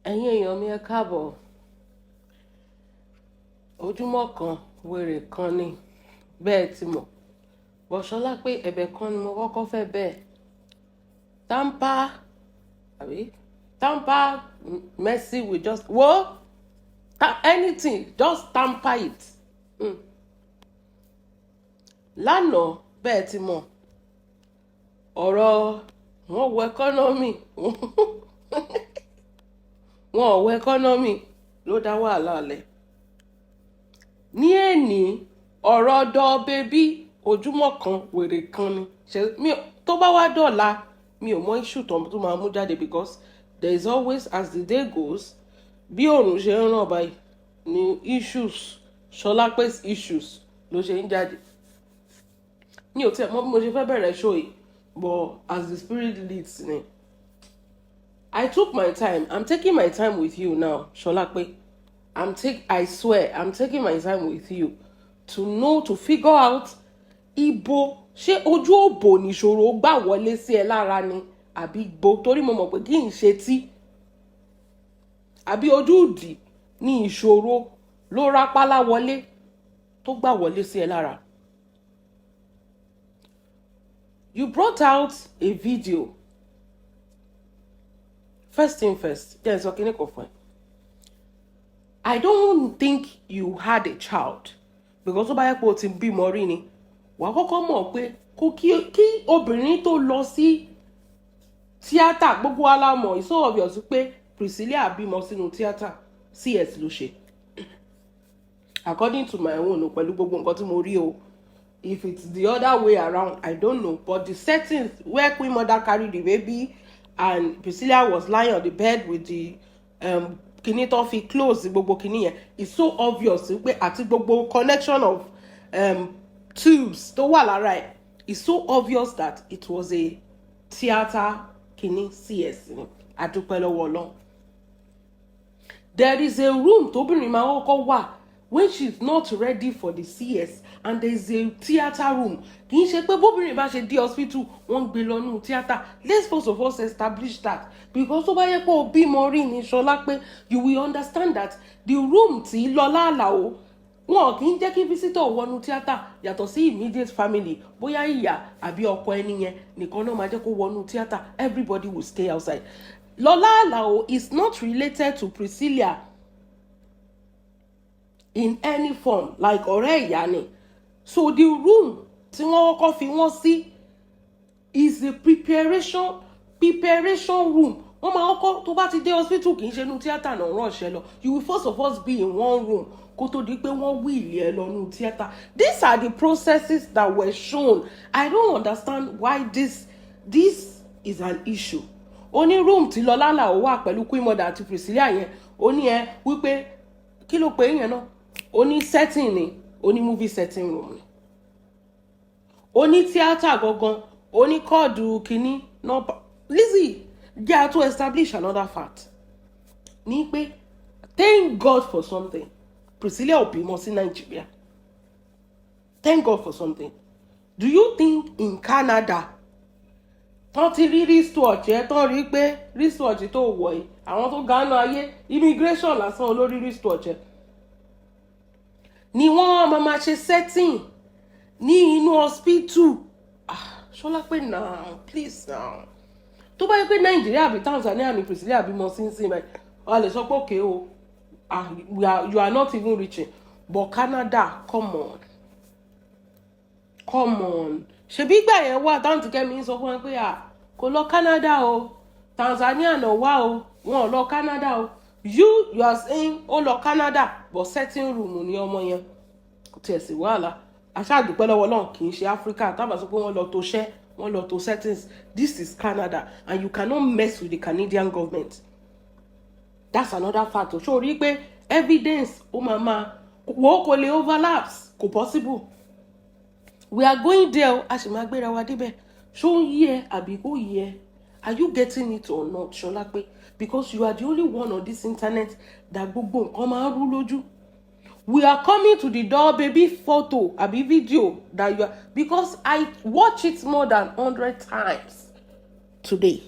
ẹ̀yin èèyàn mi ẹ káàbọ̀ ojúmọ́ kan wèrè kan ni bẹ́ẹ̀ ti mọ̀ bọ̀ Solape ẹ̀bẹ̀ kan ni mo kọ́kọ́ fẹ́ bẹ́ẹ̀ tamper mercy with just anything just tamper it lánàá bẹ́ẹ̀ ti mọ̀ ọ̀rọ̀ wọn wọ ẹkọ́nọ́mì wọn ò wọ ẹkọ́nọ́mì ló dá wàhálà lẹ̀ ní èní ọ̀rọ̀ ọ̀dọ̀ bébí ojúmọ́ kan wèrè kan ni tó bá wá dọ̀la mi ò mọ issue tó máa mú jáde because there is always as the day goes bí òòrùn ṣe ń ràn báyìí ni issues Solape's issues ló ṣe ń jáde mi ò tiẹ̀ mọ̀ bí mo ṣe fẹ́ bẹ̀rẹ̀ show yìí but as the spirit leads me I took my time. I'm taking my time with you now, Solape. I swear, I'm taking my time with you to figure out ibo ṣé ojú òbò níṣòro gbà wọlé sí ẹ lára ni àbí ibo torí mo mọ̀ pé kí n ṣe tí àbí ojú òdì ní ìṣòro ló rápálá wọlé tó gbà wọlé sí ẹ lára. You brought out a video. First thing first, yes, okay, I don't think you had a child because ó bá yẹ pé o ti bímọ rí ni wàá kọ́kọ́ mọ̀ pé kí obìnrin tó lọ sí tíátà gbogbo wa la mọ̀ it's so obvious pé Priscilla bímọ sínú tíátà CS ló ṣe according to my own pẹ̀lú gbogbo nǹkan tí mo rí o if it's the other way around I don't know but the settings where Queen Mother carried the baby and Priscilla was lying on the bed with the kini tó fi close gbogbo kini yẹn it's so obvious pé àti gbogbo connection of tubes tó wà lára ẹ̀ it's so obvious that it was a theatre kini CS ni adúpẹ́ lọ́wọ́ Ọlọ́run. There is a room tóbìnrin máa kọ́kọ́ wà when she's not ready for the CS and there is a theatre room kì í ṣe pé bóbìnrin bá ṣe dé hospital wọ́n gbé lọ nínú theatre. Let's first of all establish that because tó bá yẹ pé o bímọ rí ní Solape you will understand that the room tí Lọlá Àlàó wọn kì í jẹ́ kí visitor wọnú theatre yàtọ̀ sí immediate family bóyá ìyá àbí ọkọ ẹni yẹn nìkan náà máa jẹ́ kó wọnú theatre everybody will stay outside. Lọlá Àlàó is not related to Priscilla in any form like ọ̀rẹ́ ìyá ni so the room tí wọ́n kọ́kọ́ fi wọ́n sí is the preparation room wọ́n máa kọ́kọ́ tó bá ti dé hospital kì í ṣe inú theatre náà ránṣẹ́ lọ you will first of all be in one room kó tó di pé wọ́n wí ilé ẹ lọ nínú theatre. These are the processes that were shown. I don't understand why this is an issue. Only room tí Lọlá Àlàó wà pẹ̀lú Queen Mother àti Priscilla yẹn ó ní ẹ wípé kí ló pé yẹn náà ó ní setting ni ó ní movie setting room ni ó ní theatre gangan ó ní kọ́ọ̀dù kínní nọ́mbà Lizzy jẹ́ to establish another fact ní pé thank God for something Priscilla ò bímọ sí Nigeria. Thank God for something. Do you think in Canada tán ti rí wristwatch ẹ tán rí pé wristwatch tó wọ̀ ẹ́ àwọn tó gánà ayé immigration lásán olórí wristwatch ẹ ni wọ́n máa ṣe setting ní inú hospital. Solape now please now tó bá yẹ pé Nàìjíríà àbí Tanzania ní Priscilla bímọ sínsìn báyìí wọ́n lè sọ pé okay o you are not even reaching but Canada come on ṣebí ìgbà yẹn wà táwọn ti kẹ́mi sọ fún wọn pé kò lọ Canada o Tanzania náà wá o wọn ò lọ Canada o you are saying ó lọ Canada but setting room ni ọmọ yẹn kò tiẹ̀ sí wàhálà aṣáàdúpẹ́ lọ́wọ́ náà kì í ṣe Africa tábà sọ pé wọ́n lọ tó ṣẹ́ wọ́n lọ tó settings. This is Canada and you cannot mess with the Canadian government. That's another fact. So rí pé evidence ó máa wọ́n kò lè overlaps kò possible. We are going there a ṣì máa gbéra wa débẹ̀ ṣó ń yí ẹ àbí kò yí ẹ are you getting it or not Solape because you are the only one on this internet that gbogbo nǹkan máa ń rú lójú. We are coming to the door baby photo àbí video that you are because I watch it more than 100 times today.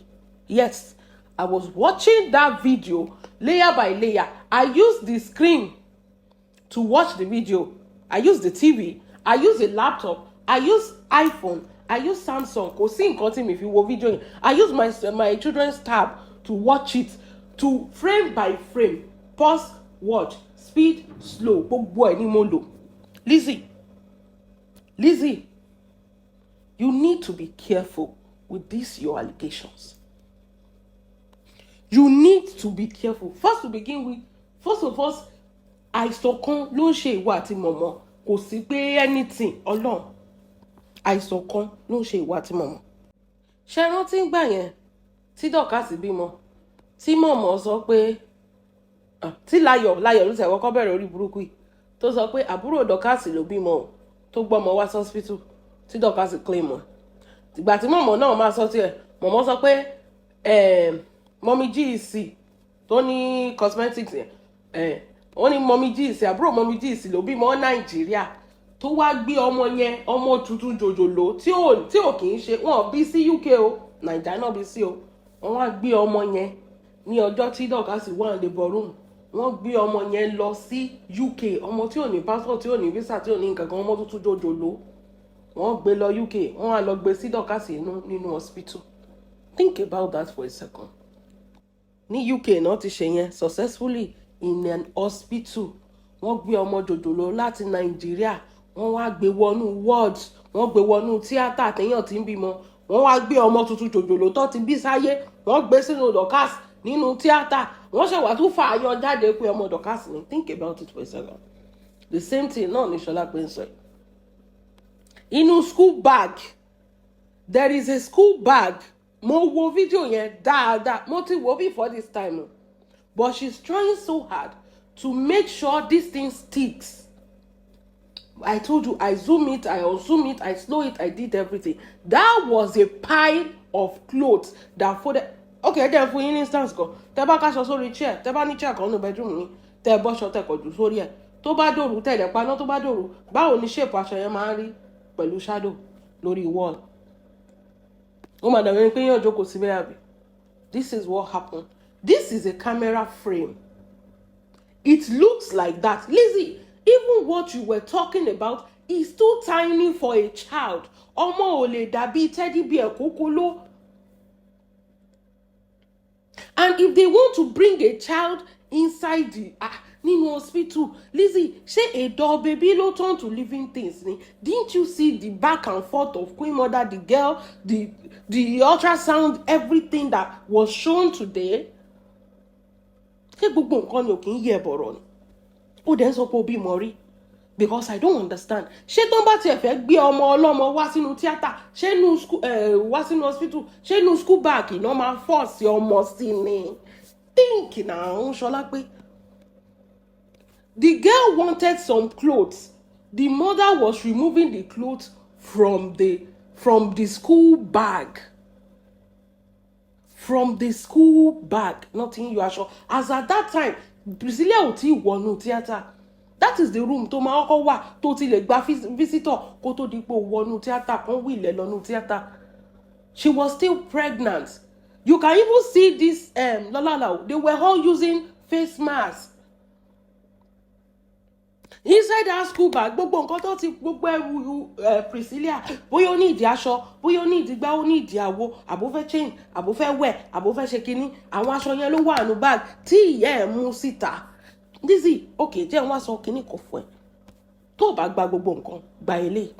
Yes, I was watching that video layer by layer. I use the screen to watch the video. I use the TV. I use a laptop. I use iPhone. I use Samsung. Kò sí nǹkan tí mi fi wo video yẹn. I use my children's tab to watch it, to frame by frame, pause, watch, speed, slow. Gbogbo ẹ̀ ni mo lò. Lizzie, you need to be careful with these your allegations. You need to be careful. First of all, àìsàn kan ló ń ṣe ìwà àti mọ̀mọ́. Kò sí pé anything Ọlọ́run. Àìsàn kan ló ń ṣe ìwà àti mọ̀mọ́. Ṣé rántí ń gbà yẹn tí Dorcas bímọ tí mọ̀mọ́ sọ pé tí Láyọ̀ ló tẹ̀ wọ́kọ́ bẹ̀rẹ̀ orí burúkú yìí tó sọ pé àbúrò Dorcas ló bímọ tó gbọ́mọ wá sí hospital tí Dorcas claim wọn. Ìgbà tí mọ̀mọ́ náà máa sọ tiẹ̀ mọ̀mọ́ sọ pé mọ́mí GEC tó ní cosmetics yẹn wọ́n ní mọ́mí GEC àbúrò mọ́mí GEC ló bímọ Nàìjíríà tó wá gbé ọmọ yẹn ọmọ tuntun jòjòló tí ò kì í ṣe wọ́n bí sí UK o Nàìjíríà náà bí sí o wọ́n wá gbé ọmọ yẹn ní ọjọ́ tí Dorcas wà ní labour room wọ́n gbé ọmọ yẹn lọ sí UK ọmọ tí ò ní passport tí ò ní visa tí ò ní nǹkan kan ọmọ tuntun jòjòló wọ́n gbé lọ UK wọ́n wá lọ gbé sí Dorcas nínú hospital. Think about that for a second. Ní UK náà ti ṣe yẹn successfully in an hospital. Wọ́n gbé ọmọ jòjòló láti Nàìjíríà wọ́n wá gbé wọnú wards wọ́n gbé wọnú tíátà téèyàn tí ń bímọ wọ́n wá gbé ọmọ tuntun jòjòló tó ti bí sáyé wọ́n gbé sínú Dorcas nínú tíátà wọ́n ṣe wà tún fà á yan jáde pé ọmọ Dorcas ni. Think about it for a second. The same thing náà ni Solape ń sọ. Inú school bag there is a school bag. Mo wo video yẹn dáadáa mo ti wo before this time but she's trying so hard to make sure this thing sticks. I told you I zoom it, I unzoom it, I slow it, I did everything. That was a pile of clothes that folded. Okay, then for instance go tẹ́ bá kaṣọ sórí chair tẹ́ bá ní chair kan ní bedroom ni tẹ́ bọ́ṣọ tẹ́ kọjú sórí ẹ̀ tó bá dòru tẹ́lẹ̀ paná tó bá dòru báwo ni shape aṣọ yẹn máa ń rí pẹ̀lú shadow lórí wall. Oh madam, this is what happened. This is a camera frame. It looks like that. Lizzie, even what you were talking about is too tiny for a child. Ọmọ ò lè dàbí teddy bear kókóló. And if they want to bring a child inside the nínú hospital, Lizzie, ṣé a doll baby ló turn to living things ni? Didn't you see the back and forth of Queen Mother, the girl, the ultrasound, everything that was shown today? Ṣé gbogbo nǹkan ni ò kì í yẹ bọ̀rọ̀ ni? Ó dẹ̀ sọ pé ó bímọ rí. Because I don't understand. Ṣé tó ń bá tiẹ̀ fẹ́ gbé ọmọ ọlọ́mọ wá sínú tíátà, ṣé wá sínú hospital, ṣé inú school bag iná máa force ọmọ sí ni? Think now, Solape. The girl wanted some clothes. The mother was removing the clothes from the school bag. From the school bag. Nothing you are sure. As at that time, Priscilla ò tí wọnú theater. That is the room tó máa kọ́kọ́ wà tó ti lè gba visitor kó tó di pé wọnú theater kan wílẹ̀ lọ́nú theater. She was still pregnant. You can even see this They were all using face masks. Inside that school bag, gbogbo nǹkan tó ti gbogbo ẹrù Priscilla, bóyá ó ní ìdí aṣọ, bóyá ó ní ìdí gbá, ó ní ìdí àwo, àbó fẹ́ chain, àbó fẹ́ wẹ̀, àbó fẹ́ ṣe kinní, àwọn aṣọ yẹn ló wà nínú bag tí ìyá ẹ̀ mú síta. Lizzie, okay, jẹ́ wọ́n sọ kinní kan fún ẹ. Tó bá gba gbogbo nǹkan, gba eléyìí.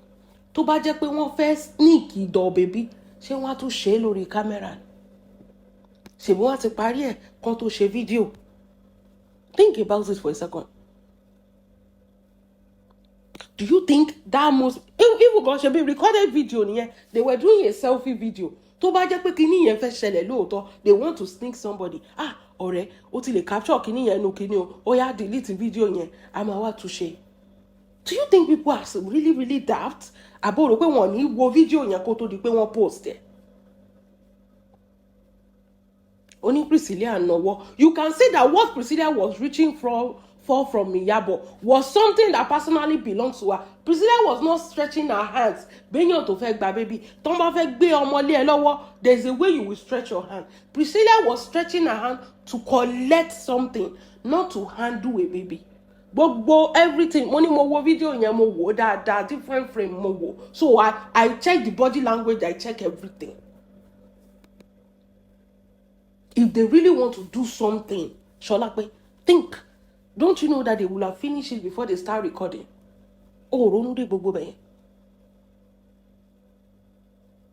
Tó bá jẹ́ pé wọ́n fẹ́ sneak ìdọ̀ bèbí, ṣé wọ́n á tún ṣe é lórí kámẹ́rà? Ṣèbí wọ́n ti parí ẹ̀ kan tó ṣe fídíò. Think about it for a second. Do you think that must even gan ṣe bí recorded video nìyẹn? They were doing a selfie video. Tó bá jẹ́ pé kíní yẹn fẹ́ ṣẹlẹ̀ lóòótọ́, they want to sneak somebody. Ọ̀rẹ́, ó ti lè capture kíní yẹn nù kíní o. Ó yá delete video yẹn. A máa wá túnṣe. Do you think people are really daft? Àbó rò pé wọ́n ní wo video yẹn kó tó di pé wọ́n post ẹ̀. Only Priscilla náwó. You can see that what Priscilla was reaching for fall from Iyabo was something that personally belongs to her. Priscilla was not stretching her hands. Benyo to fẹ́ gba baby. Tó bá fẹ́ gbé ọmọ lé ẹ lọ́wọ́, there's a way you will stretch your hand. Priscilla was stretching her hand to collect something, not to handle a baby. Gbogbo everything. Mo ní mo wo video yẹn mo wò dáadáa, different frame mo wò. So I check the body language, I check everything. If they really want to do something, Solape, think. Don't you know that they will have finished it before they start recording? Oh, ronú dé gbogbo bẹ́yẹn.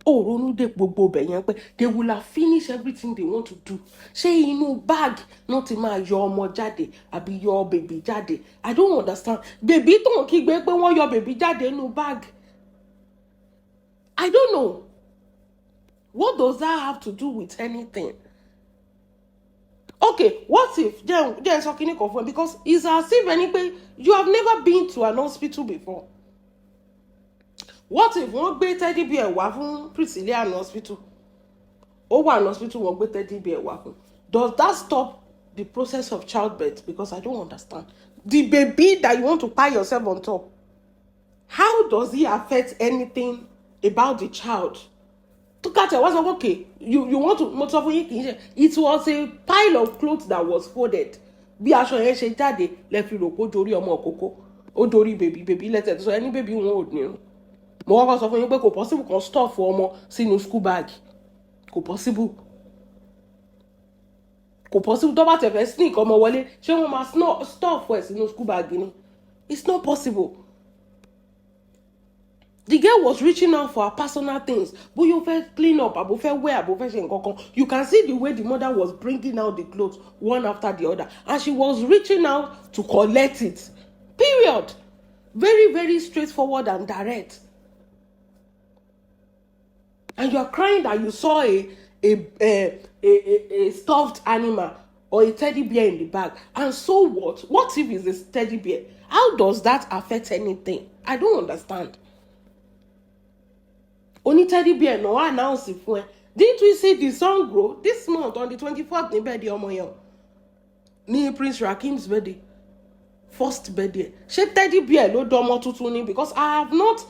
Oh, ronú dé gbogbo bẹ́yẹn pé they will have finished everything they want to do. Ṣé inú bag náà ti máa yọ ọmọ jáde àbí yọ baby jáde? I don't understand. Baby tó ń kígbe pé wọ́n yọ baby jáde inú bag. I don't know. What does that have to do with anything? Okay, what if there's talking confirm, because it's as if anyway you have never been to an hospital before. What if wọ́n gbé teddy bear wá fún Priscilla in hospital? Ó wà in hospital wọ́n gbé teddy bear wá fún. Does that stop the process of childbirth? Because I don't understand. The baby that you want to tie yourself on top, how does it affect anything about the child? Was okay. You want to it was a pile of clothes that was folded. Bí aṣọ yẹn ṣe jáde lẹ fi rò pé dorí ọmọ kókó, ó dorí baby let so any baby won ò ní. Mo wá sọ fún yín pé kò possible kan stuff ọmọ sínú school bag. Kò possible. Kò possible tó bá tẹ̀ fẹ́ sneak ọmọ wọlé, ṣé wọ́n máa stuff ẹ̀ sínú school bag ni? It's not possible. The girl was reaching out for her personal things. But you fẹ́ clean up, abo fẹ́ wear, abo fẹ́ ṣe nǹkan kan. You can see the way the mother was bringing out the clothes one after the other. And she was reaching out to collect it. Period. Very, very straightforward and direct. And you are crying that you saw a stuffed animal or a teddy bear in the bag. And so what? What if it's a teddy bear? How does that affect anything? I don't understand. Only teddy bear no announce it fún ẹ. Didn't we see the song grow this month on the 24th ní birthday ọmọ yẹn? Ní Prince Rakim's birthday. First birthday. Ṣé teddy bear ló dọmọ tuntun ni? Because I have not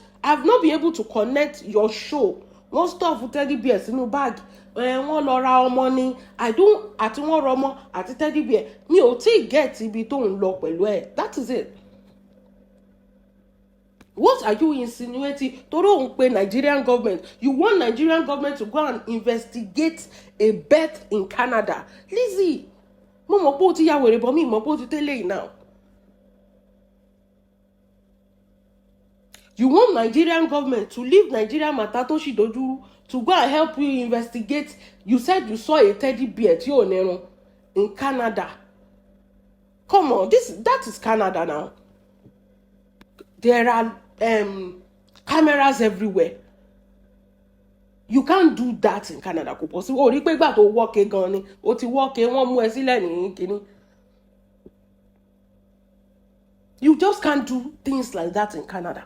been able to connect your show. Wọ́n stuff teddy bear sínú bag. Wọ́n lọ ra ọmọ ni. I don't àti wọ́n ra ọmọ àti teddy bear. Mi ò tí get ibi tó ń lọ pẹ̀lú ẹ̀. That is it. What are you insinuating? Toro pe Nigerian government. You want Nigerian government to go and investigate a birth in Canada. Lizzie, mo mọ̀ pé ó ti ya wèrè bọ̀ mi mọ̀ pé ó ti tẹ́lẹ̀ now. You want Nigerian government to leave Nigerian matter tó ṣì dojú to go and help you investigate. You said you saw a teddy bear tí ò nírun in Canada. Come on, that is Canada now. There are cameras everywhere. You can't do that in Canada. Kò possible. Ó rí pé gbà tó work gan ni. Ó ti work wọ́n mú ẹ sílẹ̀ ní kíní. You just can't do things like that in Canada.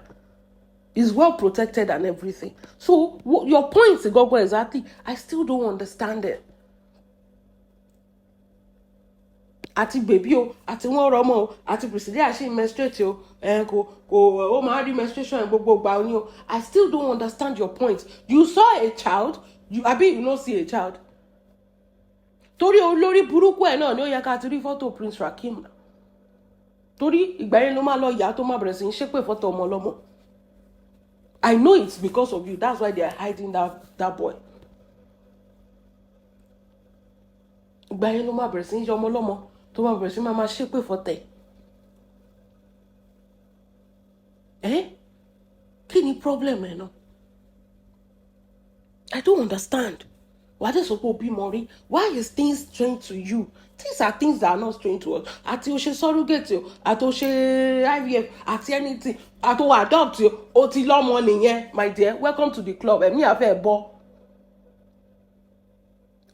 It's well protected and everything. So your point, Gogo, exactly. I still don't understand it. Àti baby o, àti wọ́n rọmọ o, àti Priscilla ṣe menstruate o, ó máa rí menstruation gbogbo gbà ni o. I still don't understand your point. You saw a child, you don't see a child. Torí olórí burúkú ẹ̀ náà ni ó yẹ ká ti rí photo Prince Rakim. Torí ìgbà yẹn ló máa lọ yà tó máa bẹ̀rẹ̀ sí í ṣépè photo ọmọ ọlọ́mọ. I know it's because of you. That's why they are hiding that boy. Ìgbà yẹn ló máa bẹ̀rẹ̀ sí í ṣe ọmọ ọlọ́mọ. To ma bẹ̀rẹ̀ sí máa ṣépè fọ́tẹ̀. Kí ni problem ẹ̀ náà? I don't understand. Why did so be mori? Why is things strange to you? These are things that are not strange to us. Àti o ṣe surrogate o, àti o ṣe IVF, àti anything, àti o adopt o ti lọ́mọ nìyẹn, my dear. Welcome to the club. Ẹ̀mí àfẹ́ bọ́.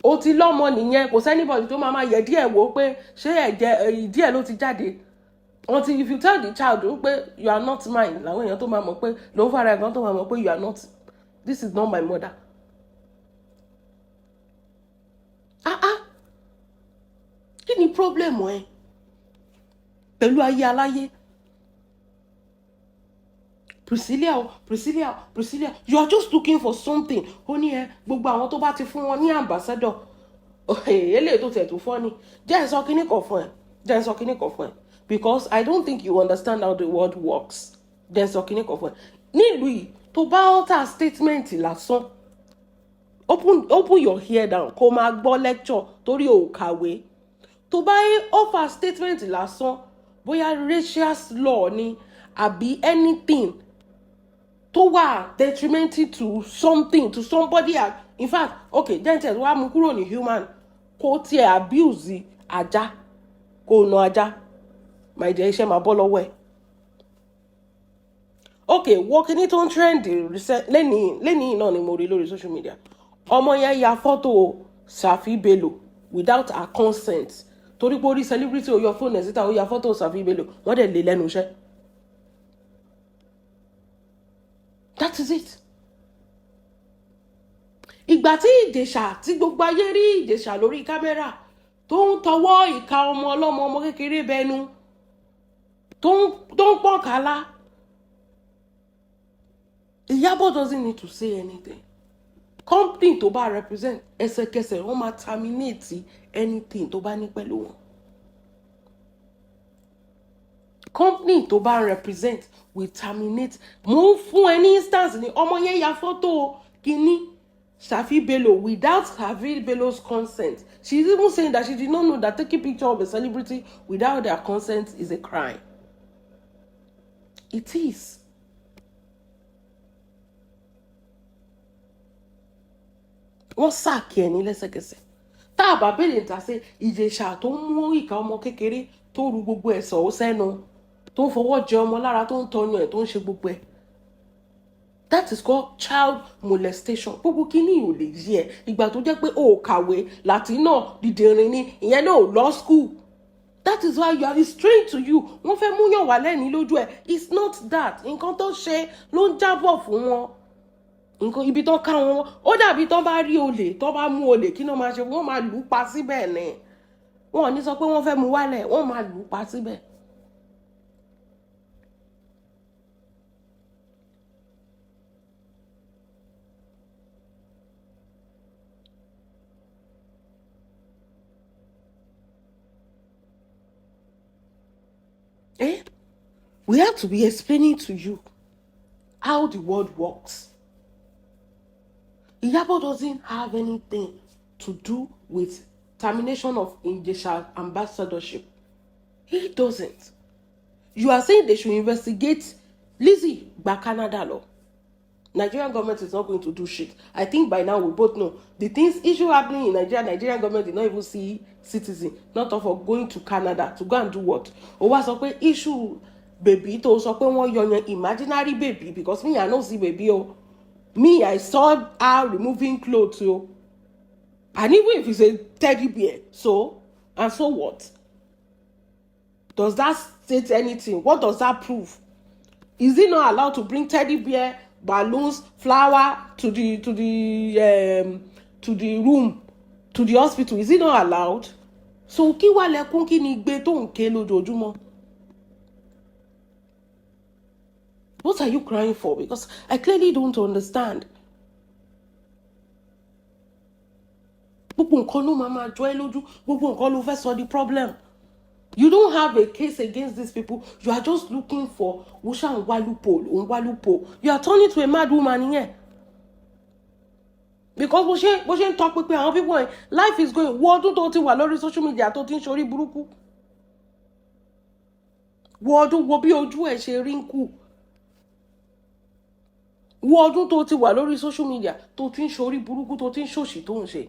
O ti lọ́mọ nìyẹn, kò sẹ́nibọ̀dì tó máa yẹ díẹ̀ wò pé ṣé ẹ̀jẹ̀ díẹ̀ ló ti jáde. Until if you tell the child pé you are not mine, làwọn èèyàn tó máa mọ̀ pé ló ń fara ẹ̀gbọ́n tó máa mọ̀ pé you are not, this is not my mother. Kí ni problem ẹ? pẹ̀lú ayé aláyé. Priscilla, you are just looking for something. Ó ní gbogbo àwọn tó bá ti fún wọn ní ambassador. Eléyìí tó tẹ̀ tó fọ́ ni. Jẹ́ n sọ kíní kan fún ẹ. Because I don't think you understand how the world works. Jẹ́ n sọ kíní kan fún ẹ. Nílùú yìí, tó bá alter statement lásán, open your ear down kó máa gbọ́ lecture torí ò kàwé. Tó bá offer statement lásán, bóyá racial law ni àbí anything tó wà detrimental to something, to somebody. In fact, okay, dentist wá mú kúrò ní human, kó tiẹ̀ abuse ajá, kó na ajá, my dear, iṣẹ́ máa bọ́ lọ́wọ́ ẹ̀. Okay, walking it on trend lẹ́ni náà ni mo rí lórí social media. Ọmọ yẹn ya photo Safi Bello without her consent. Torí pé orí celebrity ó yọ phone ẹ̀ síta, ó ya photo Safi Bello, wọ́n dẹ̀ lé lẹ́nu iṣẹ́. That is it. Ìgbà tí Ìjẹ̀ṣà, tí gbogbo ayé rí Ìjẹ̀ṣà lórí kámẹ́rà tó ń tọwọ́ ìka ọmọ ọlọ́mọ, ọmọ kékeré bẹnu, tó ń pọ́n kálá, Iyabo doesn't need to say anything. Company tó bá represent, ẹsẹ̀kẹsẹ̀ wọ́n máa terminate anything tó bá ní pẹ̀lú wọn. Company tó bá represent will terminate. Mo fún any instance ni ọmọ yẹn ya photo kíní Safi Bello without Safi Bello's consent. She's even saying that she did not know that taking picture of a celebrity without their consent is a crime. It is. Wọ́n sàkí ẹni lẹ́sẹ̀kẹsẹ̀. Tá a bá bẹ̀rẹ̀ ìta sí Ìjẹ̀ṣà tó ń mú ìka ọmọ kékeré tó ru gbogbo ẹ̀ sọ̀ọ́ sẹ́nu, tó ń fọwọ́ jẹ ọmọ lára, tó ń tọyàn ẹ̀, tó ń ṣe gbogbo ẹ̀. That is called child molestation. Gbogbo kíní ò lè yí ẹ. Ìgbà tó jẹ́ pé o kàwé, Latino, dìdìrín ni, ìyẹn náà ò law school. That is why you are strange to you. Wọ́n fẹ́ mú yàn wá lẹ́ni lójú ẹ̀. It's not that. Nǹkan tó ṣe ló ń jábọ̀ fún wọn. Nǹkan ibi tó ká wọn, ó dàbí tó bá rí olè, tó bá mú olè, kí ló máa ṣe? Wọ́n máa lù ú pa síbẹ̀ ni. Wọ́n ò ní sọ pé wọ́n fẹ́ mú wálẹ̀, wọ́n máa lù ú pa síbẹ̀. We have to be explaining to you how the world works. Iyabo doesn't have anything to do with termination of Ìjẹ̀ṣà ambassadorship. He doesn't. You are saying they should investigate Lizzie by Canada law. Nigerian government is not going to do shit. I think by now we both know the things issue happening in Nigeria. Nigerian government did not even see citizen, not of going to Canada to go and do what. Or was a issue baby to so one your imaginary baby, because me I don't see baby. Oh, me I saw her removing clothes. Oh, and even if it's a teddy bear, so what? Does that state anything? What does that prove? Is he not allowed to bring teddy bear, balloons, flower to the room, to the hospital? Is he not allowed? So kí wá lẹkún kí ni gbé tó ń ké lójoojúmọ́? What are you crying for? Because I clearly don't understand. Gbogbo nǹkan ló máa jọ ẹ́ lójú. Gbogbo nǹkan ló fẹ́ sọ the problem. You don't have a case against these people. You are just looking for Wusha and Walupo. You are turning to a mad woman here. Because bó ṣe ń talk pé àwọn people, life is going. Wo ọdún tó ti wà lórí social media tó ti ń ṣorí burúkú. Wo ọdún wo bí ojú ẹ̀ ṣe rí ń kù. Wo ọdún tó ti wà lórí social media tó ti ń ṣorí burúkú, tó ti ń ṣòṣì tó ń ṣe.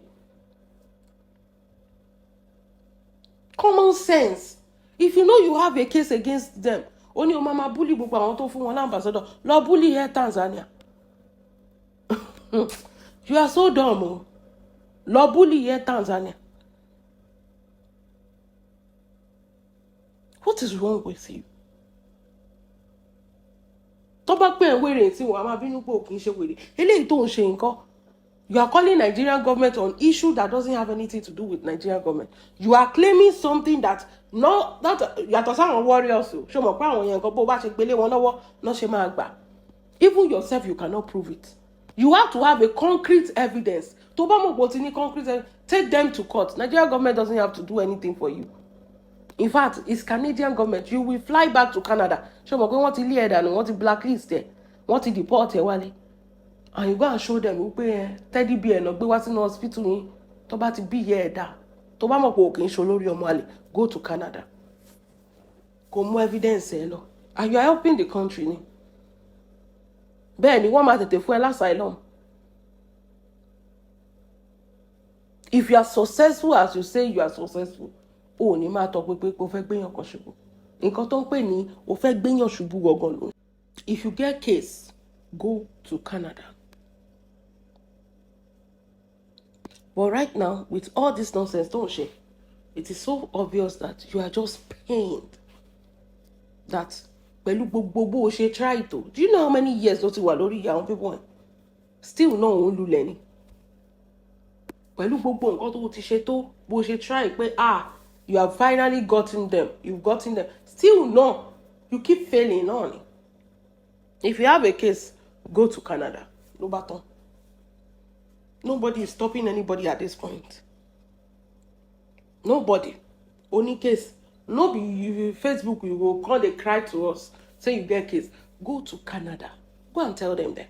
Common sense. If you know you have a case against them, only your mama bully gbogbo àwọn tó fún wọn ambassador, lọ bully here Tanzania. You are so dumb. Oh. Lọ bully here Tanzania. What is wrong with you? Tó bá pè ń wèrè tí wọ́n á máa bínú pé ò kì í ṣe wèrè. Eléyìí tó ń ṣe nǹkan. You are calling Nigerian government on issue that doesn't have anything to do with Nigerian government. You are claiming something that not yàtọ̀ sáwọn warriors o. Ṣé o mọ̀ pé àwọn yẹn nǹkan bó bá ṣe gbélé wọn lọ́wọ́ náà ṣe máa gbà. Even yourself, you cannot prove it. You have to have a concrete evidence. Tó bá mọ̀ pé o ti ní concrete evidence, take them to court. Nigerian government doesn't have to do anything for you. In fact, it's Canadian government. You will fly back to Canada. Ṣé o mọ̀ pé wọ́n ti lé ẹ dànù, wọ́n ti blacklist ẹ, wọ́n ti deport ẹ wálé. And you go and show them wípé teddy bear náà gbé wá sínú hospital yín tó bá ti bí ìyá ẹ̀ dá. Tó bá mọ̀ pé o kì í ṣe olórí ọmọ àlè, go to Canada. Kò mú evidence ẹ lọ. And you are helping the country ni. Bẹ́ẹ̀ ni wọ́n máa tètè fún ẹ l'asylum. If you are successful as you say you are successful, o ní máa tọ pé o fẹ́ gbéyàn kan ṣubú. Nǹkan tó ń pè ní o fẹ́ gbéyàn ṣubú gangan ló. If you get case, go to Canada. But right now, with all this nonsense, don't you? It is so obvious that you are just pained. That pẹ̀lú gbogbo bó ṣe try to. Do you know how many years ló ti wà lórí àwọn people? Still no òun lulẹ̀ ni. Pẹ̀lú gbogbo nǹkan tó ti ṣe tó bó ṣe try pé you have finally gotten them. You've gotten them. Still no. You keep failing on. If you have a case, go to Canada. No baton. Nobody is stopping anybody at this point. Nobody. Only case. No be you Facebook, you will call, they cry to us. Say you get case. Go to Canada. Go and tell them there.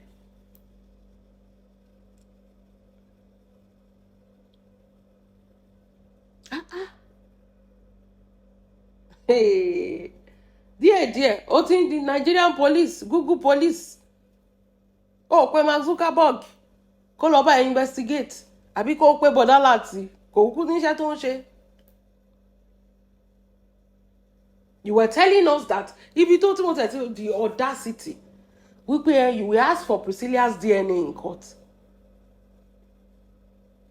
Hey. Dear. Oti the Nigerian police, Google police. Oh, pé Mark Zuckerberg. Kó lọ bá investigate. Àbí kó pé bọ̀dá láti. Kò kú níṣẹ́ tó ń ṣe. You were telling us that if you told me the audacity, you will ask for Priscilla's DNA in court.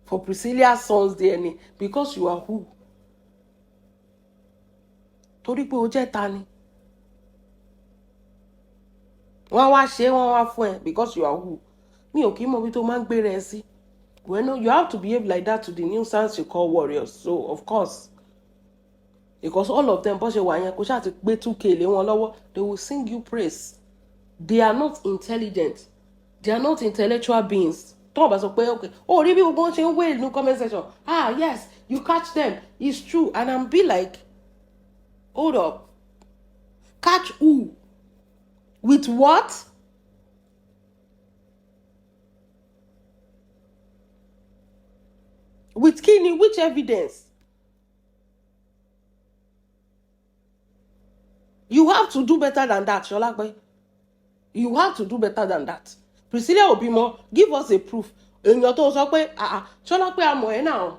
For Priscilla's son's DNA. Because you are who? Torí pé o jẹ́ ta ni. Wọ́n wá ṣe wọ́n wá fún ẹ because you are who? Mi ò kí mọ̀ bí tó máa ń gbé rẹ sí. Well, no, you have to behave like that to the nuisance you call warriors. So, of course, because all of them, they will sing you praise. They are not intelligent. They are not intellectual beings. Okay. Oh, really? We're going to wait in the comment section. Yes, you catch them. It's true. And I'm be like, hold up. Catch who? With what? With killing, which evidence? You have to do better than that, Solape. You have to do better than that. Priscilla Obimo, give us a proof. Èèyàn tó sọ pé, Solape àmọ́ ẹ̀ náà.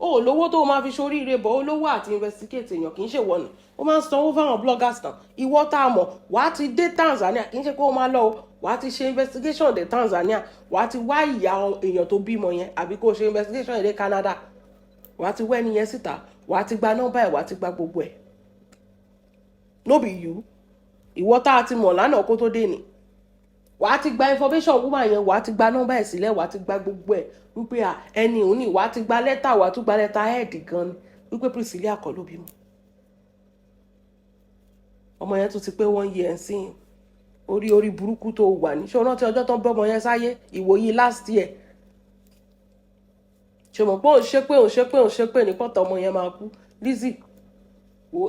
Ó lówó tó máa fi ṣoríire bọ̀, ó lówó àti investigate èèyàn kì í ṣe wọ̀nà. Ó máa ń sanwó fáwọn bloggers náà. Ìwọ tá a mọ̀, wàá ti dé Tanzania, kì í ṣe pé ó máa lọ, wàá ti ṣe investigation dé Tanzania, wàá ti wá ìyá èèyàn tó bímọ yẹn, àbí kó ṣe investigation dé Canada. Wàá ti wá ẹni yẹn síta, wàá ti gba nọ́mbà ẹ̀, wàá ti gba gbogbo ẹ̀. No be you. Ìwọ tá a ti mọ̀ lánàá kó tó dé ni. Wàá ti gba information woman yẹn, wàá ti gba nọ́mbà ẹ̀ sílẹ̀, wàá ti gba gbogbo ẹ̀. Wípé ẹni òun ni, wàá ti gba lẹ́tà, wàá tún gba lẹ́tà head gan ni. Wípé Priscilla kọ́ ló bímọ. Ọmọ yẹn tún ti pé 1 year sí orí burúkú tó wà ní. Ṣé o rántí ọjọ́ tó ń bọ́ ọmọ yẹn sáyé? Ìwòyí last year. Ṣé o mọ̀ pé òun ṣe pé ní pọ́tà ọmọ yẹn máa kú? Lizzy,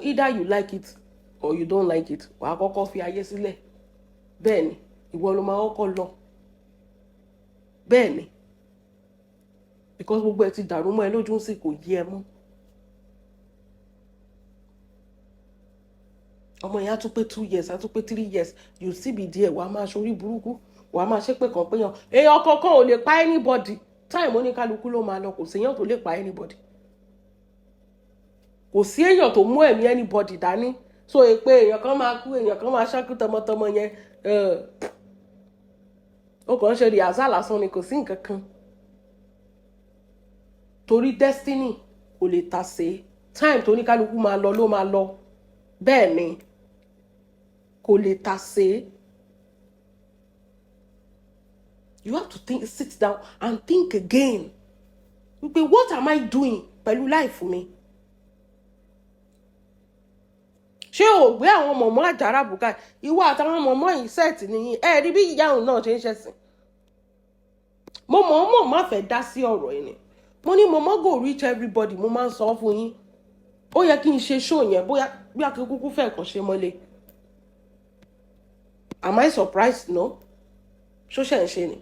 either you like it or you don't like it. Wàá kọ́kọ́ fi ayé sílẹ̀. Bẹ́ẹ̀ ni, ìwọ ló máa kọ́kọ́ lọ. Bẹ́ẹ̀ ni. Because gbogbo ẹ ti dàrú mọ́ ẹ lójú sí kò yé ẹ mọ́. Ọmọ yẹn á tún pé 2 years, á tún pé 3 years. You still be there, wàá máa ṣorí burúkú. Wàá máa ṣépè kan pé yan. Èèyàn kankan ò lè pa anybody. Time oníkálukú ló máa lọ, kò sí èèyàn tó lè pa anybody. Kò sí èèyàn tó mú ẹ̀mí anybody dání. So pé èèyàn kan máa kú, èèyàn kan máa ṣákú tọmọtọmọ yẹn. Ó kàn ń ṣe rìhásà lásán ni, kò sí nǹkan kan. Torí destiny kò lè ta sí. Time tó oníkálukú máa lọ ló máa lọ. Bẹ́ẹ̀ ni. Kò lè ta sí. You have to sit down and think again. What am I doing pẹ̀lú life mi? Ṣé o gbé àwọn mọ̀mọ́ àjàrà bùkà ìwọ àtàwọn mọ̀mọ́ yìí sẹ́ẹ̀tì nìyí rí bí ìyá òun náà ṣe ń ṣẹ̀sìn. Mo mọ̀ má fẹ́ dá sí ọ̀rọ̀ yìí ni. Mo ní mọ̀mọ́ go reach everybody mo máa ń sọ fún yín. Ó yẹ kí n ṣe show yẹn bóyá bí akíkúkú fẹ́ kàn ṣe mọ́lé. Am I surprised? No. Social and Shani.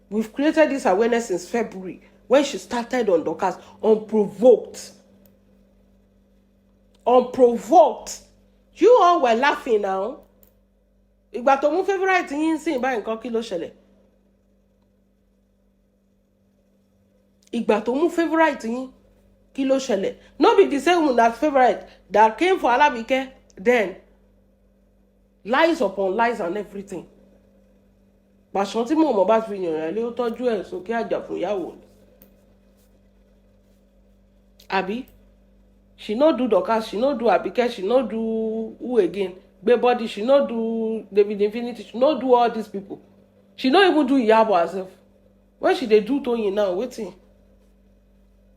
We've created this awareness since February when she started on Dorcas unprovoked. Unprovoked. You all were laughing now. Ìgbà tó mú favorite yín sí ìbá nǹkan kí ló ṣẹlẹ̀. Ìgbà tó mú favorite yín kí ló ṣẹlẹ̀. No be the same one as favorite that came for Alabike then. Lies upon lies and everything. Pàṣán tí mo mọ̀ bá fi yàn rẹ̀ lé ó tọ́jú ẹ̀ sókè àjà fún ìyàwó. Àbí? She no do Dorcas, she no do Abike, she no do who again? Body, she no do David Infinity, she no do all these people. She no even do Iyabo herself. When she dey do Toyin now, waiting.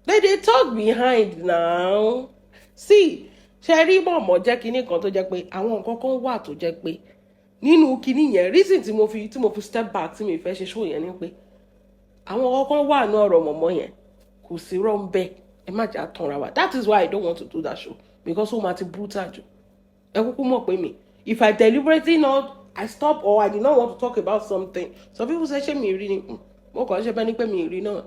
They talk behind now. See, ṣe rí mọ̀mọ́ jẹ́ kinní kan tó jẹ́ pé àwọn nǹkan kan wà tó jẹ́ pé nínú kinní yẹn reason tí mo fi step back tí mi fẹ́ ṣe show yẹn ni pé àwọn nǹkan kan wà ní ọ̀rọ̀ mọ̀mọ́ yẹn kò sí rọ́ ń bẹ́ẹ̀ ẹ má jà tanra wa. That is why I don't want to do that show because ó máa ti brutal jù. Ẹ kúkú mọ̀ pé mi if I deliberately not I stop or I did not want to talk about something some people say ṣé mi rí ni mo kàn ṣe bẹ́ẹ̀ ni pé mi rí náà.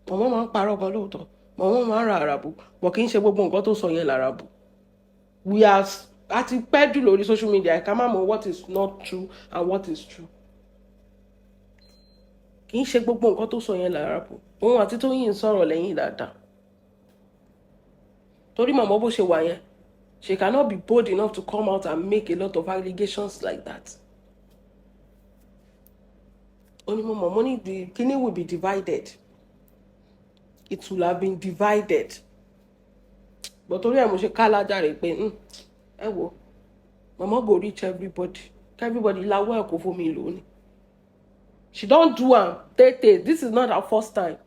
Mọ̀mọ́ máa ń parọ́ gan lóòótọ́ mọ̀mọ́ máa ń ra àràbù bọ̀ kì í ṣe gbogbo nǹkan tó sọ yẹn làràbù. We are àti pẹ́ jù lórí social media ká má mọ̀ what is not true and what is true. Kì í ṣe gbogbo nǹkan tó sọ yẹn làràbù. Òun àti Tóyìn sọ̀rọ̀ lẹ́yìn dáadáa. Torí mọ̀mọ́ bó ṣe wà yẹn she cannot be bold enough to come out and make a lot of allegations like that. Only mọ̀mọ́ ní the kidney will be divided. It will have been divided. But torí ẹ̀ mo ṣe ká lájàre pé ẹ wo mọ̀mọ́ go reach everybody. Everybody láwọ́ ẹ̀kọ́ fún mi lónìí. She don't do am tete. This is not her first time.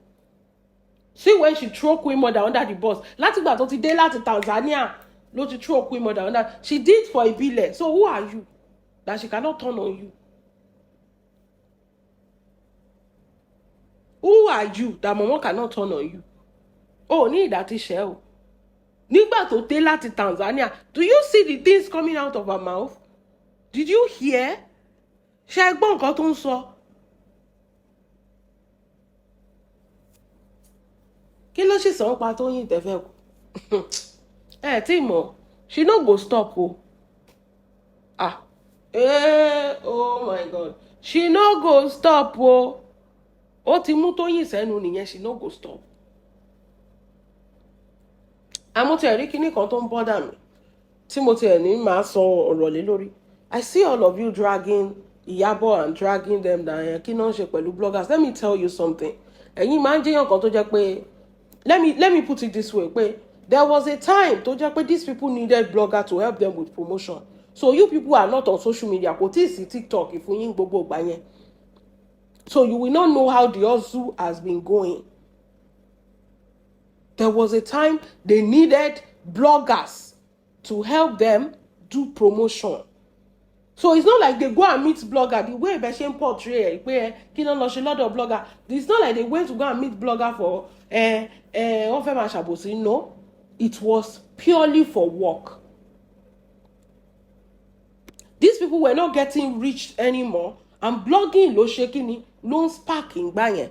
See when she throw Queen Mother under the bus. Látìgbà tó ti dé láti Tanzania ló ti throw Queen Mother under. She did for Ibile. So who are you that she cannot turn on you? Who are you that Mama cannot turn on you? Oh, ní ìdàtí ṣe o. Nígbà tó dé láti Tanzania, do you see the things coming out of her mouth? Did you hear? Ṣé gbọ́ nǹkan tó ń sọ? Kí ló ṣì sọ pa Tóyìn tẹ́fẹ́ kù? Tí mọ̀, she no go stop o. Oh my God. She no go stop o. Ó ti mú Tóyìn sẹ́nu nìyẹn, she no go stop. Àmọ́ tí ẹ rí kíní kan tó ń bọ́dà mi. Tí mo ti ẹ̀ ní máa sọ ọ̀rọ̀ lé lórí. I see all of you dragging Iyabo and dragging them down. Kí náà ṣe pẹ̀lú bloggers. Let me tell you something. Ẹ̀yin máa ń jẹ́yàn kan tó jẹ́ pé let me put it this way pé there was a time tó jẹ́ pé these people needed bloggers to help them with promotion. So you people are not on social media. Kò tí ì sí TikTok ìfún yín gbogbo ìgbà yẹn. So you will not know how the hustle has been going. There was a time they needed bloggers to help them do promotion. So it's not like they go and meet blogger the way Beshen portray pé kí ló lọ ṣe lọ́dọ̀ blogger. It's not like they went to go and meet blogger for wọ́n fẹ́ máa ṣàbòsí. No, it was purely for work. These people were not getting rich anymore and blogging ló ṣe kíni ló ń spark ìgbà yẹn.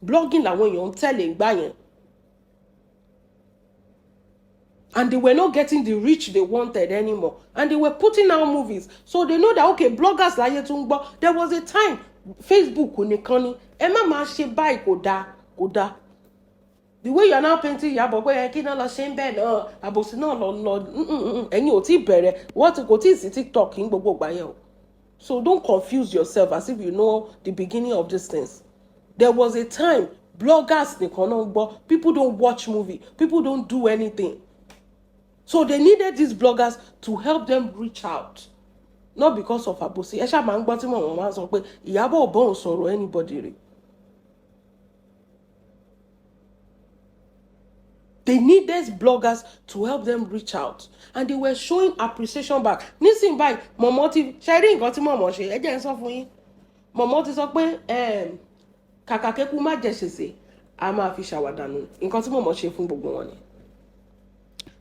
Blogging làwọn èèyàn ń tẹ̀lé ìgbà yẹn. And they were not getting the reach they wanted anymore. And they were putting out movies. So they know that, okay, bloggers láyé tún gbọ́. There was a time, Facebook nìkan ni. Ẹ má máa ṣe báyìí kò dáa. The way you are now painting Iyabo pé kí náà lọ ṣe ń bẹ́ẹ̀ náà, àbòsí náà lọ. Ẹ̀yin ò tí bẹ̀rẹ̀. Kò tí ì sí TikTok ní gbogbo ìgbà yẹn o. So don't confuse yourself as if you know the beginning of these things. There was a time, bloggers nìkan náà gbọ́. People don't watch movie. People don't do anything. So they needed these bloggers to help them reach out. not because of àbòsí. Ẹ ṣáà máa ń gbọ́ tí wọ́n máa ń sọ pé Iyabo ò bóun sọ̀rọ̀ anybody rẹ̀. They needed bloggers to help them reach out, and they were showing appreciation back. Nísìnyí báyìí mọ̀mọ́ ti ṣe rí nǹkan tí mọ̀mọ́ ṣe, ẹ jẹ́ n sọ fún yín. Mọ̀mọ́ ti sọ pé kàkà kékú má jẹ ṣèṣe, a máa fi ṣàwàdànù. Nǹkan tí mọ̀mọ́ ṣe fún gbogbo wọn ni.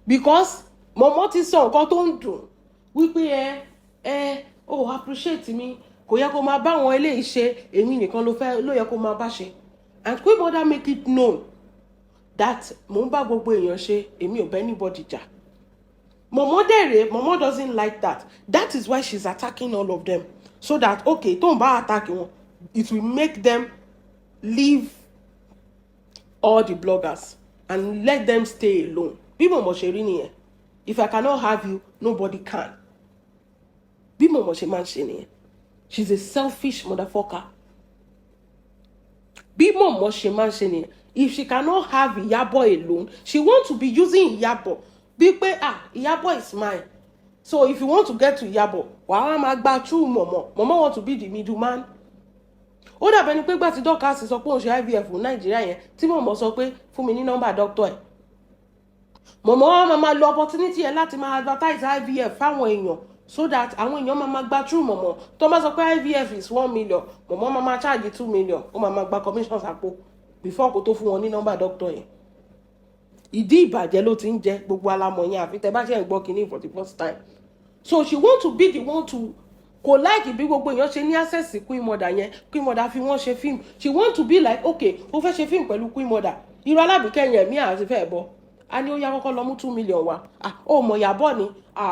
Because mọ̀mọ́ ti sọ nǹkan tó ń dùn wípé appreciate mi, kò yẹ kó máa bá àwọn eléyìí ṣe, èmi nìkan ló yẹ kó máa bá ṣe. And Queen Mother make it known that mo ń bá gbogbo èèyàn ṣe, èmi ò bá anybody jà. Mọ̀mọ́ doesn't like that. That is why she's attacking all of them. So that, okay, tó ń bá attack wọn, it will make them leave all the bloggers and let them stay alone. Bí mọ̀mọ́ ṣe rí nìyẹn. If I cannot have you, nobody can. Bí mọ̀mọ́ ṣe máa ń ṣe nìyẹn. She's a selfish motherfucker. Bí mọ̀mọ́ ṣe máa ń ṣe nìyẹn. If she cannot have Iyabo alone, she wants to be using Iyabo. Bí pé Iyabo is mine. So if you want to get to Iyabo, wàá máa gba through mọ̀mọ́. Mọ̀mọ́ want to be the middleman. Ó dàbẹ̀ ni pé gbà tí Dorcas sọ pé òun ṣe IVF ní Nàìjíríà yẹn, tí mọ̀mọ́ sọ pé fún mi ní nọ́mbà doctor ẹ̀. Mọ̀mọ́ máa lo opportunity yẹn láti máa advertise IVF fáwọn èèyàn, so that àwọn èèyàn máa gba through mọ̀mọ́. Tó bá sọ pé IVF is 1 million, mọ̀mọ́ máa charge 2 million, ó máa gba commission àpò before kó tó fún wọn ní nọ́mbà doctor yẹn. Ìdí ìbàjẹ́ ló ti ń jẹ gbogbo alamọ̀ yẹn, àfi tẹ́ bá ṣe ń gbọ́ kínní for the first time. So she want to be the one to kò like bí gbogbo èèyàn ṣe ní access sí Queen Mother yẹn. Queen Mother fi wọ́n ṣe film. She want to be like, okay, ó fẹ́ ṣe film pẹ̀lú Queen Mother. Irú Alábìkẹ́ yẹn mi àti fẹ́ bọ́. A ní ó yá kọ́kọ́ lọ mú 2 million wá. Ó mọ̀ Iyabo ni.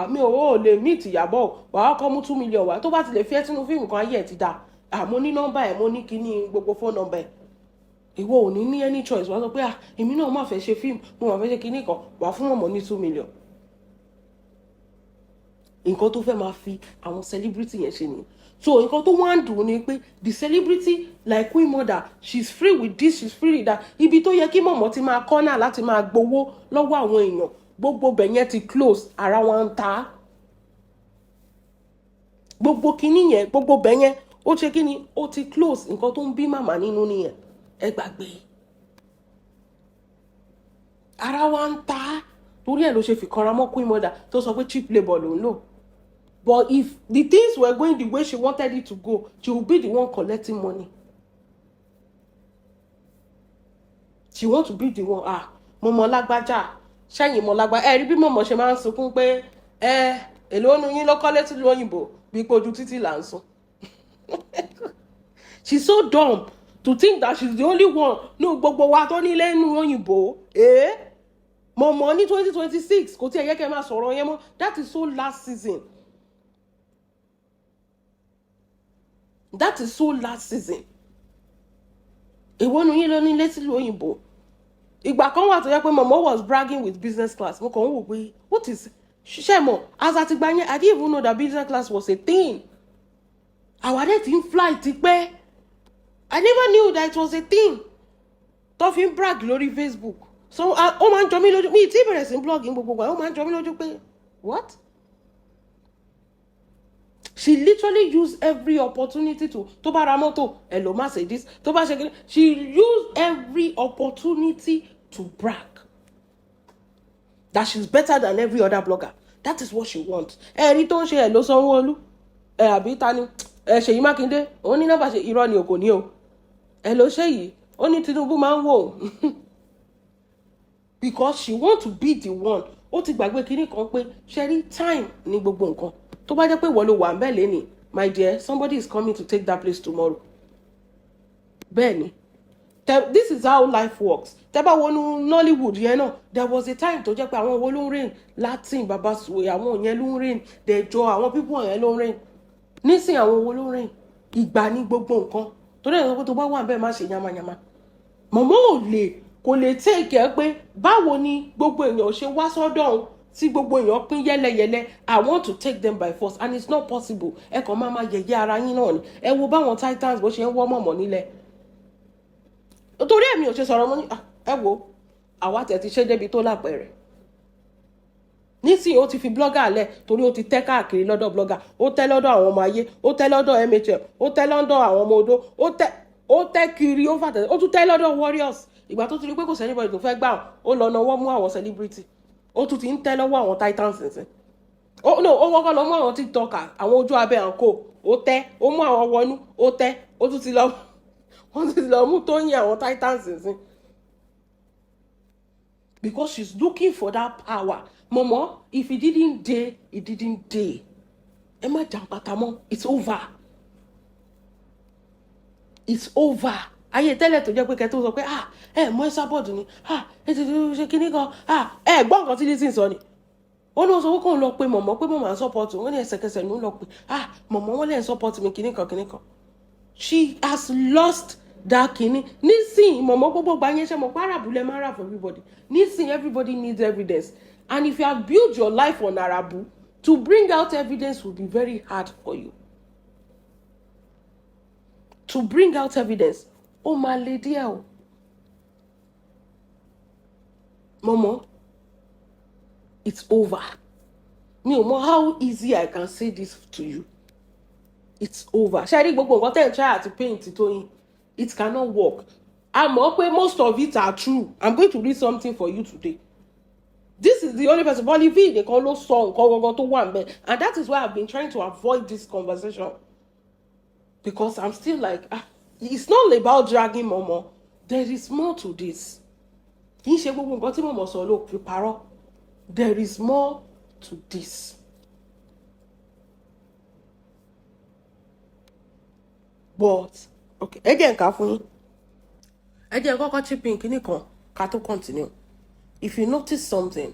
Mi ò lè meet Iyabo. Wà á kọ́ mú 2 million wá. Tó bá ti lè fi ẹ́ sínú fíìmù kan ayé ẹ̀ ti dá. Mo ní nọ́mbà ẹ̀, mo ní kíní gbogbo phone number ẹ̀. Ìwọ ò ní any choice. Wọ́n sọ pé èmi náà máa fẹ́ ṣe fíìmù, mo máa fẹ́ ṣe kíní kan, wà fún mọ̀mọ́ ní 2 million. Nǹkan tó fẹ́ máa fi àwọn celebrity yẹn ṣe nìyẹn. So nǹkan tó wá ń dùn ni pé the celebrity like Queen Mother, she's free with this, she's free with that. Ibi tó yẹ kí mọ̀mọ́ ti máa corner láti máa gbowó lọ́wọ́ àwọn èèyàn, gbogbo bẹ̀ yẹn ti close, ara wọn ń ta. Gbogbo kíní yẹn, gbogbo bẹ̀ yẹn, ó ṣe kíni, ó ti close. Nǹkan tó ń bí màmá nínú nìyẹn. Ẹ gbàgbé. Ara wa ń ta. Torí ẹ̀ ló ṣe fi kanra mọ́ Queen Mother tó sọ pé cheap labour ló ń lò. But if the things were going the way she wanted it to go, she would be the one collecting money. She want to be the one. Mọ̀mọ́ lágbájá, ṣẹ́yìn mọ̀ lágbájá. Ẹ rí bí mọ̀mọ́ ṣe máa ń sunkún pé èlò nu yín ló kọ́lé tí lóyìnbó bí pé ojú títì là ń sùn. She's so dumb to think that she's the only one. No, gbogbo wa tó nílé nínú òyìnbó. Mọ̀mọ́ ní 2026 kò tí ẹ yẹ kẹ́ máa sọ̀rọ̀ yẹn mọ́. That is so last season. That is so last season. Èwo nu yín ló nílé sílùú òyìnbó. Ìgbà kan wà tó yẹ pé mọ̀mọ́ was bragging with business class. Mo kàn ń wò pé what is ṣiṣẹ́ mọ̀ as àti gbà yẹn I didn't even know that business class was a thing. Àwa dẹ̀ ti ń fly ti pẹ́. I never knew that it was a thing. Tó fi ń brag lórí Facebook. So ó máa ń jọ mí lójú. Mi tí bẹ̀rẹ̀ sí blogging gbogbo wa, ó máa ń jọ mí lójú pé what? She literally used every opportunity to bá ra mọ́tò, hello Mercedes, tó bá ṣe kí, she used every opportunity to brag that she's better than every other blogger. That is what she wants. Ẹ̀rí tó ń ṣe hello Sanwó-Olú, àbí ta ni, Ṣèyí Mákindé, ó ní nọ́mbà ṣe irọ́ ni o kò ní o. Hello Ṣèyí, ó ní Tinubu máa ń wò. Because she want to be the one. Ó ti gbàgbé kíní kan pé ṣẹ́rí time ní gbogbo nǹkan. Tó bá jẹ́ pé wọ́n ló wà ńbẹ̀ lẹ́ni, my dear, somebody is coming to take that place tomorrow. Bẹ́ẹ̀ni, this is how life works. Tẹ́ bá wọnú Nollywood yẹn náà, there was a time tó jẹ́ pé àwọn wo ló ń reign, Latin, Baba Suwe, àwọn yẹn ló ń reign, Dẹ̀jọ, àwọn people yẹn ló ń reign. Nísìn àwọn wo ló ń reign. Ìgbà ní gbogbo nǹkan. Torí ẹ̀ sọ pé tó bá wà ńbẹ̀ má ṣe yamayama. Mọ̀mọ́ kò lè take ẹ pé báwo ni gbogbo èèyàn ṣe wá sọ́dọ̀ òun tí gbogbo èèyàn pín yẹ́lẹyẹ̀lẹ. I want to take them by force and it's not possible. Ẹ kàn máa yẹ̀yẹ́ ara yín náà ni. Ẹ wo báwọn Titans bó ṣe ń wọ́ mọ̀mọ́ nílẹ̀. Torí èmi ò ṣe sọ̀rọ̀ mọ́ ní ẹ wo àwa tẹ̀ ti ṣe débi tó lápẹ̀rẹ̀. nísìnyí ó ti fi blogger lẹ̀ torí ó ti tẹ́ káàkiri lọ́dọ̀ blogger, ó tẹ́ lọ́dọ̀ àwọn ọmọ ayé, ó tẹ́ lọ́dọ̀ MHM, ó tẹ́ lọ́dọ̀ àwọn ọmọ odó, ó tẹ́ kiri, ó fàtẹ́, ó tún tẹ́ lọ́dọ̀ warriors. Ìgbà tó ti rí pé kò sẹ́ni bọ̀dì tó fẹ́ gbà ó lọ náwó mú àwọn celebrity, ó tún ti ń tẹ́ lọ́wọ́ àwọn titans nìsín. Ó wọ́kọ́ lọ mú àwọn tiktoker, àwọn ojú abẹ́ àǹkó, ó tẹ́, ó mú àwọn wọnú, ó tẹ́, ó tún ti lọ wọ́n ti lọ mú Tóyìn àwọn titans nìsín. Because she's looking for that power. Momo, if it didn't day, it didn't day. Emma Jampatamo, it's over. It's over. Ayé tẹ́lẹ̀ tó jẹ́ pé kẹ́ tó sọ pé mo ẹ sábọ̀dù ni ẹ ti ṣe kíní kan gbọ́ nǹkan tí Lizzy sọ ni. Ó ní wọ́n sọ kó lọ pé mọ̀mọ́ pé mọ̀mọ́ à ń support wọ́n ní ẹsẹ̀kẹsẹ̀ ló ń lọ pé mọ̀mọ́ wọ́n lè ń support mi kíní kan kíní kan. She has lost that kíní. Nísìnyí mọ̀mọ́ gbogbo gba yẹn ṣe mọ̀ pé Arabu lè má rà for everybody. Nísìnyí everybody needs evidence. And if you have built your life on Arabu, to bring out evidence will be very hard for you. To bring out evidence. Oh, my lady, Momo, it's over. Me, how easy I can say this to you. It's over. Shari gbogbo nǹkan tẹ́ try to paint it on. It cannot work. I'm okay, most of it are true. I'm going to read something for you today. This is the only person. Bolivia, they call those song, to one bed. And that is why I've been trying to avoid this conversation. Because I'm still like, it's not about dragging Momo. There is more to this. There is more to this. But, okay, again, Kafuni. Again, go chip in, Kato continue. If you notice something,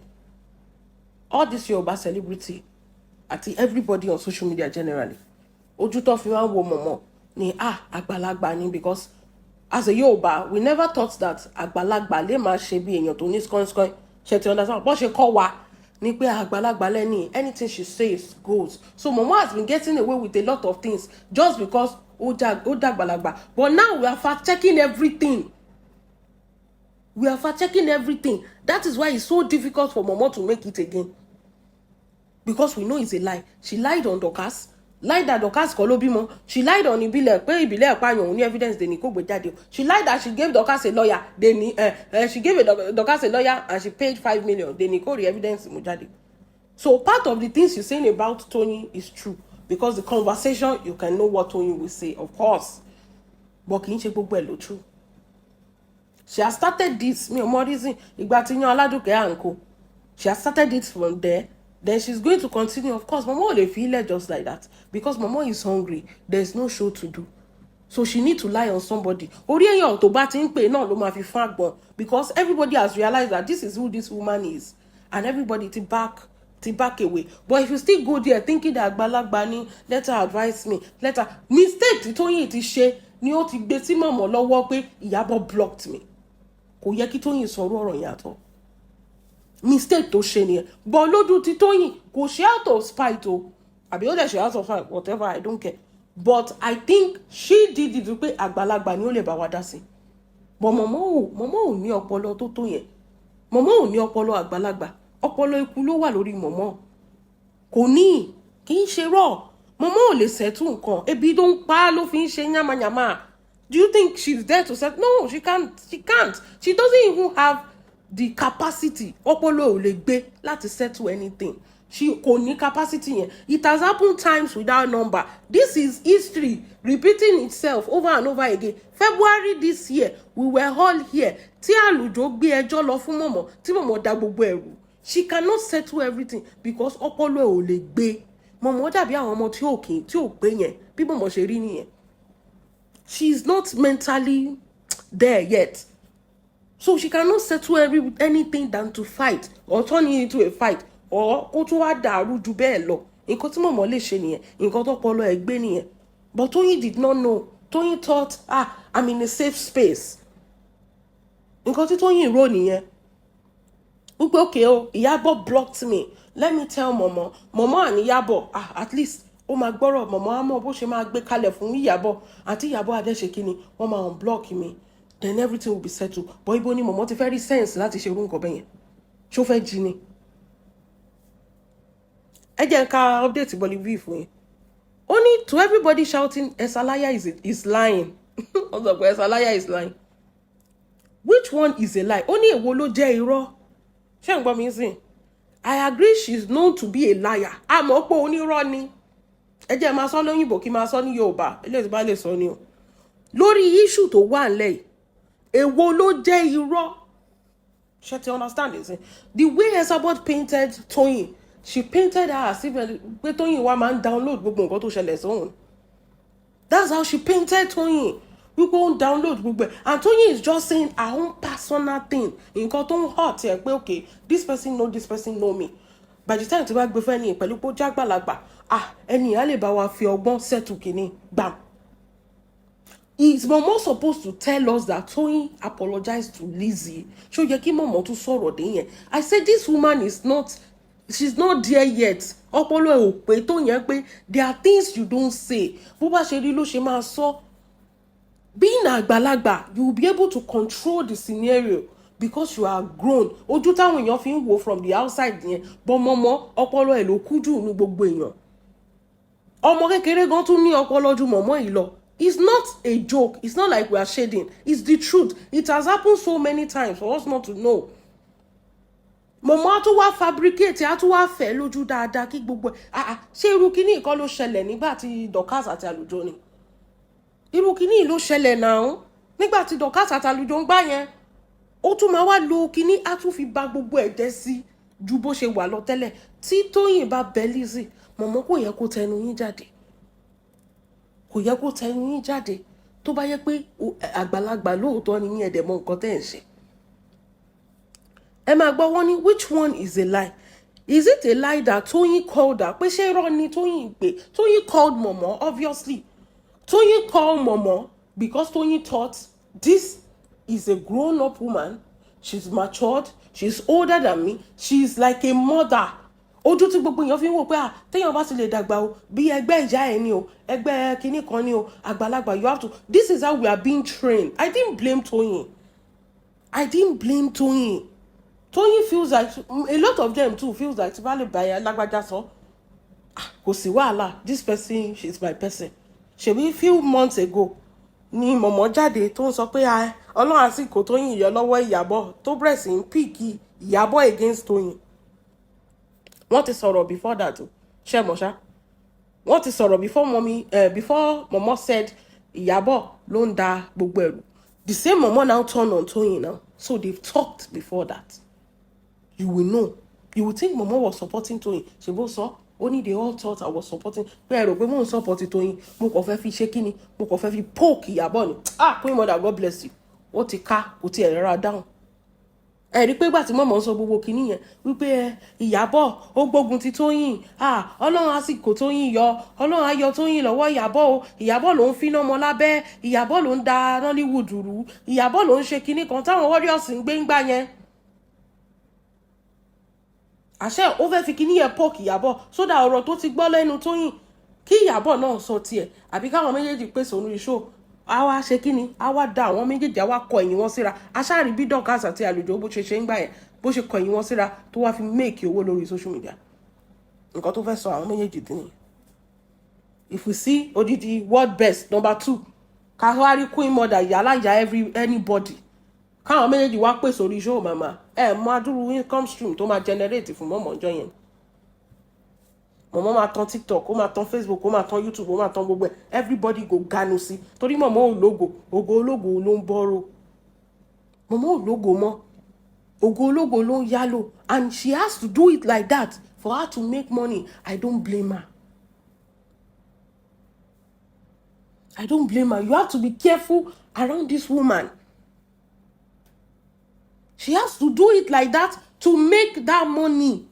all this Yoruba celebrity, everybody on social media generally, ojú tó fi wá wo Momo ni àgbàlagbà ni, because as a Yoruba, we never thought that àgbàlagbà lè máa ṣe bí èèyàn tó ní skoin ṣe ti understand. Bó ṣe kọ́ wa ni pé àgbàlagbà lẹ́ni, anything she says goes. So Momo has been getting away with a lot of things just because ó dàgbàlagbà. But now we are fact-checking everything. We are fact-checking everything. That is why it's so difficult for Momo to make it again. Because we know it's a lie. She lied on Dorcas. Lied that Dorcas Kolobimo. She lied on Ibile. Ibile Apanyo, only evidence they Niko Bejade. She lied that she gave Dorcas a lawyer. She gave Dorcas a lawyer and she paid 5 million. They Niko the evidence Mujade. So part of the things you're saying about Tony is true. Because the conversation, you can know what Tony will say, of course. But Kinche Bubelo true. She has started this. She has started it from there. Then she's going to continue. Of course, Momo will feel it just like that. Because Momo is hungry. There's no show to do. So she needs to lie on somebody. Because everybody has realized that this is who this woman is. And everybody to back away. But if you still go there thinking that Gbalagbani, let her advise me. Let her mistake to Toyin ti ṣe ni ó ti gbé tí Momo lọ́wọ́ pé Iyabo blocked me. Kò yẹ kí Toyin sọ̀rọ̀ ọ̀rọ̀ yẹn àtọ̀. Mistake tó ṣe nìyẹn. But lójú ti Toyin kò ṣe out of spite o. Àbí ó dẹ̀ ṣe out of spite, whatever, I don't care. But I think she did it pé àgbàlagbà ni ó lè bá wa dá sí. But Momo ò ní ọpọlọ tó tó yẹn. Momo ò ní ọpọlọ àgbàlagbà. Ọpọlọ ikú ló wà lórí Momo. Kò ní, kì í ṣe rọ̀. Momo ò lè settle nǹkan. Ebi tó ń pa ló fi ń ṣe yamayama. Do you think she's there to settle? No, she can't. She can't. She doesn't even have the capacity. Ọpọlọ ò lè gbé láti settle anything. She kò ní capacity yẹn. It has happened times without number. This is history repeating itself over and over again. February this year, we were all here. Tí Àlùjọ gbé ẹjọ́ lọ fún Momo, tí Momo dá gbogbo ẹrù. She cannot settle everything because ọpọlọ ò lè gbé. Momo dàbí àwọn ọmọ tí ò gbé yẹn. Bí Momo ṣe rí nìyẹn. She is not mentally there yet. So she cannot settle anything than to fight or turn it into a fight or kó tó wá dàrú jù bẹ́ẹ̀ lọ. Nǹkan tí Momo lè ṣe nìyẹn. Nǹkan tó ọpọlọ ẹ̀ gbé nìyẹn. But Toyin did not know. Toyin thought, I'm in a safe space. Nǹkan tí Toyin rò nìyẹn. Okay, Iyabo blocked me. Let me tell Momo and Iyabo, at least, máa gbọ́rọ̀ Momo á mọ̀ bó ṣe máa gbé kalẹ̀ fún Iyabo. Àti Iyabo adé ṣe kíni, wọ́n máa unblock me. Then everything will be settled. But ibo ni Momo ti fẹ́ rí sense láti ṣe irú nǹkan bẹ́ẹ̀ yẹn. Ṣó fẹ́ jí ni? ẹ jẹ́ ká update Bollywood fún yín. Only to everybody shouting Esalaya is lying. Esalaya is lying. Which one is a lie? Only èwo ló jẹ́ irọ́. Ṣé ń gbọ́ mi sìn? I agree she's known to be a liar. Àmọ́ pé onírọ́ ni. Ẹ jẹ́ máa sọ lóyìnbó kí máa sọ ní Yorùbá. Eléyìí bá lè sọ ni o. Lórí issue tó wà ńlẹ̀ yìí, èwo ló jẹ́ irọ́? Ṣé ti understand it? The way Esabod painted Toyin, she painted her as if pé Toyin wá máa ń download gbogbo nǹkan tó ṣẹlẹ̀ sóhun. That's how she painted Toyin. We go and download gbogbo. And Toyin is just saying her own personal thing. Nǹkan tó ń hot ẹ pé okay, this person know me. By the time tí wàá gbé fẹ́ ni pẹ̀lú pé ó jágbàlagbà, ẹni á lè bá wa fi ọgbọ́n settle kìíní gbàm. Is Momo supposed to tell us that Toyin apologized to Lizzy? Ṣó yẹ kí Momo tún sọ̀rọ̀ dé yẹn? I said this woman she's not there yet. Ọpọlọ ẹ̀ ò pé tó yẹn pé there are things you don't say. Bó bá ṣe rí ló ṣe máa sọ. Being àgbàlagbà, you will be able to control the scenario because you are grown. Ojú táwọn èèyàn fi ń wò from the outside yẹn. But Momo, ọpọlọ ẹ̀ ló kú jù ní gbogbo èèyàn. Ọmọ kékeré gan tún ní ọpọlọ ju Momo yìí lọ. It's not a joke. It's not like we are shading. It's the truth. It has happened so many times for us not to know. Momo á tún wá fabricate, á tún wá fẹ́ lójú dáadáa kí gbogbo ṣé irú kíní ìkan ló ṣẹlẹ̀ nígbà tí Dorcas àti Àlùjọ ni? Irú kíní ló ṣẹlẹ̀ náà nígbà tí Dorcas àti Àlùjọ ń gbá yẹn. Ó tún máa wá lo kíní, á tún fi bà gbogbo ẹ̀jẹ̀ sí ju bó ṣe wà lọ tẹ́lẹ̀. Tí Tóyìn bá bẹ Lizzy, Momo kò yẹ kó tẹnu yín jáde. Kò yẹ kó tẹnu yín jáde tó bá yẹ pé àgbàlagbà lóòótọ́ ni yín ẹ̀dẹ̀ mọ nǹkan tẹ́ ẹ̀ ṣe. Ẹ máa gbọ́ wọ́n ní which one is a lie? Is it a lie that Toyin called her? Pé ṣé irọ́ ni Toyin pé? Toyin called Momo, obviously. Toyin called Momo because Toyin thought this is a grown-up woman. She's matured. She's older than me. She's like a mother. Ojú tí gbogbo èèyàn fi ń wò pé téèyàn bá ti lè dàgbà o, bí ẹgbẹ́ ìyá ẹ̀ ni o, ẹgbẹ́ kinní kan ni o, àgbàlagbà, you have to. This is how we are being trained. I didn't blame Toyin. Toyin feels like, a lot of them too feels like, tí bá lè báyà lágbájá sọ, kò sí wàhálà, this person, she's my person. Ṣebí few months ago ni Momo jáde tó ń sọ pé Ọlọ́run àsìkò Toyin yọ lọ́wọ́ Iyabo tó bẹ̀rẹ̀ sí ń píìkì Iyabo against Toyin. Wọ́n ti sọ̀rọ̀ before that o. Ṣé mọ̀ ṣá? Wọ́n ti sọ̀rọ̀ before Momo said Iyabo ló ń da gbogbo ẹ̀rù. The same Momo now turn on Toyin now. So they've talked before that. You will know. You will think Momo was supporting Toyin. Ṣé bó sọ? Only they all thought I was supporting. Pé ẹ̀rọ pé mo ń support Toyin. Mo kàn fẹ́ fi ṣe kíni. Mo kàn fẹ́ fi poke Iyabo ni. Queen mother, God bless you. Ó ti ká, kò tiẹ̀ rárá dáhùn. Ẹ rí pé gbà tí Momo sọ gbogbo kíní yẹn wípé Iyabo ó gbógun ti Toyin, Ọlọ́run àsìkò Toyin yọ, Ọlọ́run á yọ Toyin lọ́wọ́ Iyabo o, Iyabo ló ń finá mọ́ lábẹ́, Iyabo ló ń da Nollywood rú, Iyabo ló ń ṣe kíní kan táwọn warriors ń gbé ń gbà yẹn. Àṣẹ ó fẹ́ fi kíní yẹn poke Iyabo sódà ọ̀rọ̀ tó ti gbọ́ lẹ́nu Toyin kí Iyabo náà sọ tiẹ̀ àbí káwọn méjèèjì pèsè orí show. Àwa ṣe kíni, àwa da àwọn méjèèjì, àwa kọ ẹ̀yìn wọn síra. Aṣáàrí bí Dorcas àti Àlùjọ bó ṣe ń gbà yẹn, bó ṣe kọ ẹ̀yìn wọn síra tó wá fi make owó lórí social media. Nǹkan tó fẹ́ sọ àwọn méjèèjì dín ní. If we see Otidi world best number 2, Kahari Queen mother yàrá anybody. Káwọn méjèèjì wá pèsè orí show mama. Mọ adúrú income stream tó máa generate fún Momo ọjọ́ yẹn. Momo máa tan TikTok, ó máa tan Facebook, ó máa tan YouTube, ó máa tan gbogbo ẹ̀. Everybody go ganu sí. Torí Momo ò lógo, ògo ológo ló ń bọ́rọ̀. Momo ò lógo mọ́. Ògo ológo ló ń yálò. And she has to do it like that for her to make money. I don't blame her. You have to be careful around this woman. She has to do it like that to make that money.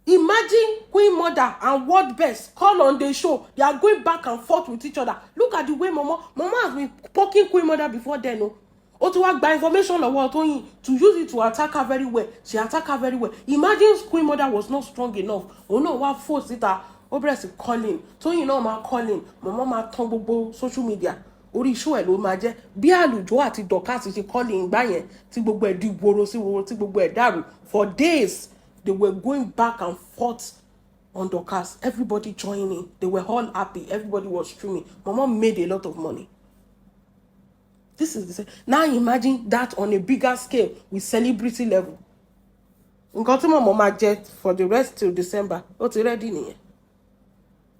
Imagine Queen Mother and World Best call on the show. They are going back and forth with each other. Look at the way Momo has been poking Queen Mother before then. No? Ó ti wá gba information lọ́wọ́ Toyin to use it to attack her very well. She attacked her very well. Imagine Queen Mother was not strong enough. Òun náà wá force síta. Ó bẹ̀rẹ̀ sí calling. Toyin náà máa calling. Momo máa tán gbogbo social media. Orí show ẹ̀ ló máa jẹ́. Bí Àlùjọ àti Dorcas ṣe calling gbá yẹn tí gbogbo ẹ̀ di woro sí woro tí gbogbo ẹ̀ dàrú. For days, they were going back and forth on Dorcas. Everybody joining. They were all happy. Everybody was streaming. My mom made a lot of money. This is the same. Now imagine that on a bigger scale with celebrity level. Nǹkan tí mama máa jẹ for the rest till December. Ó ti ready nìyẹn.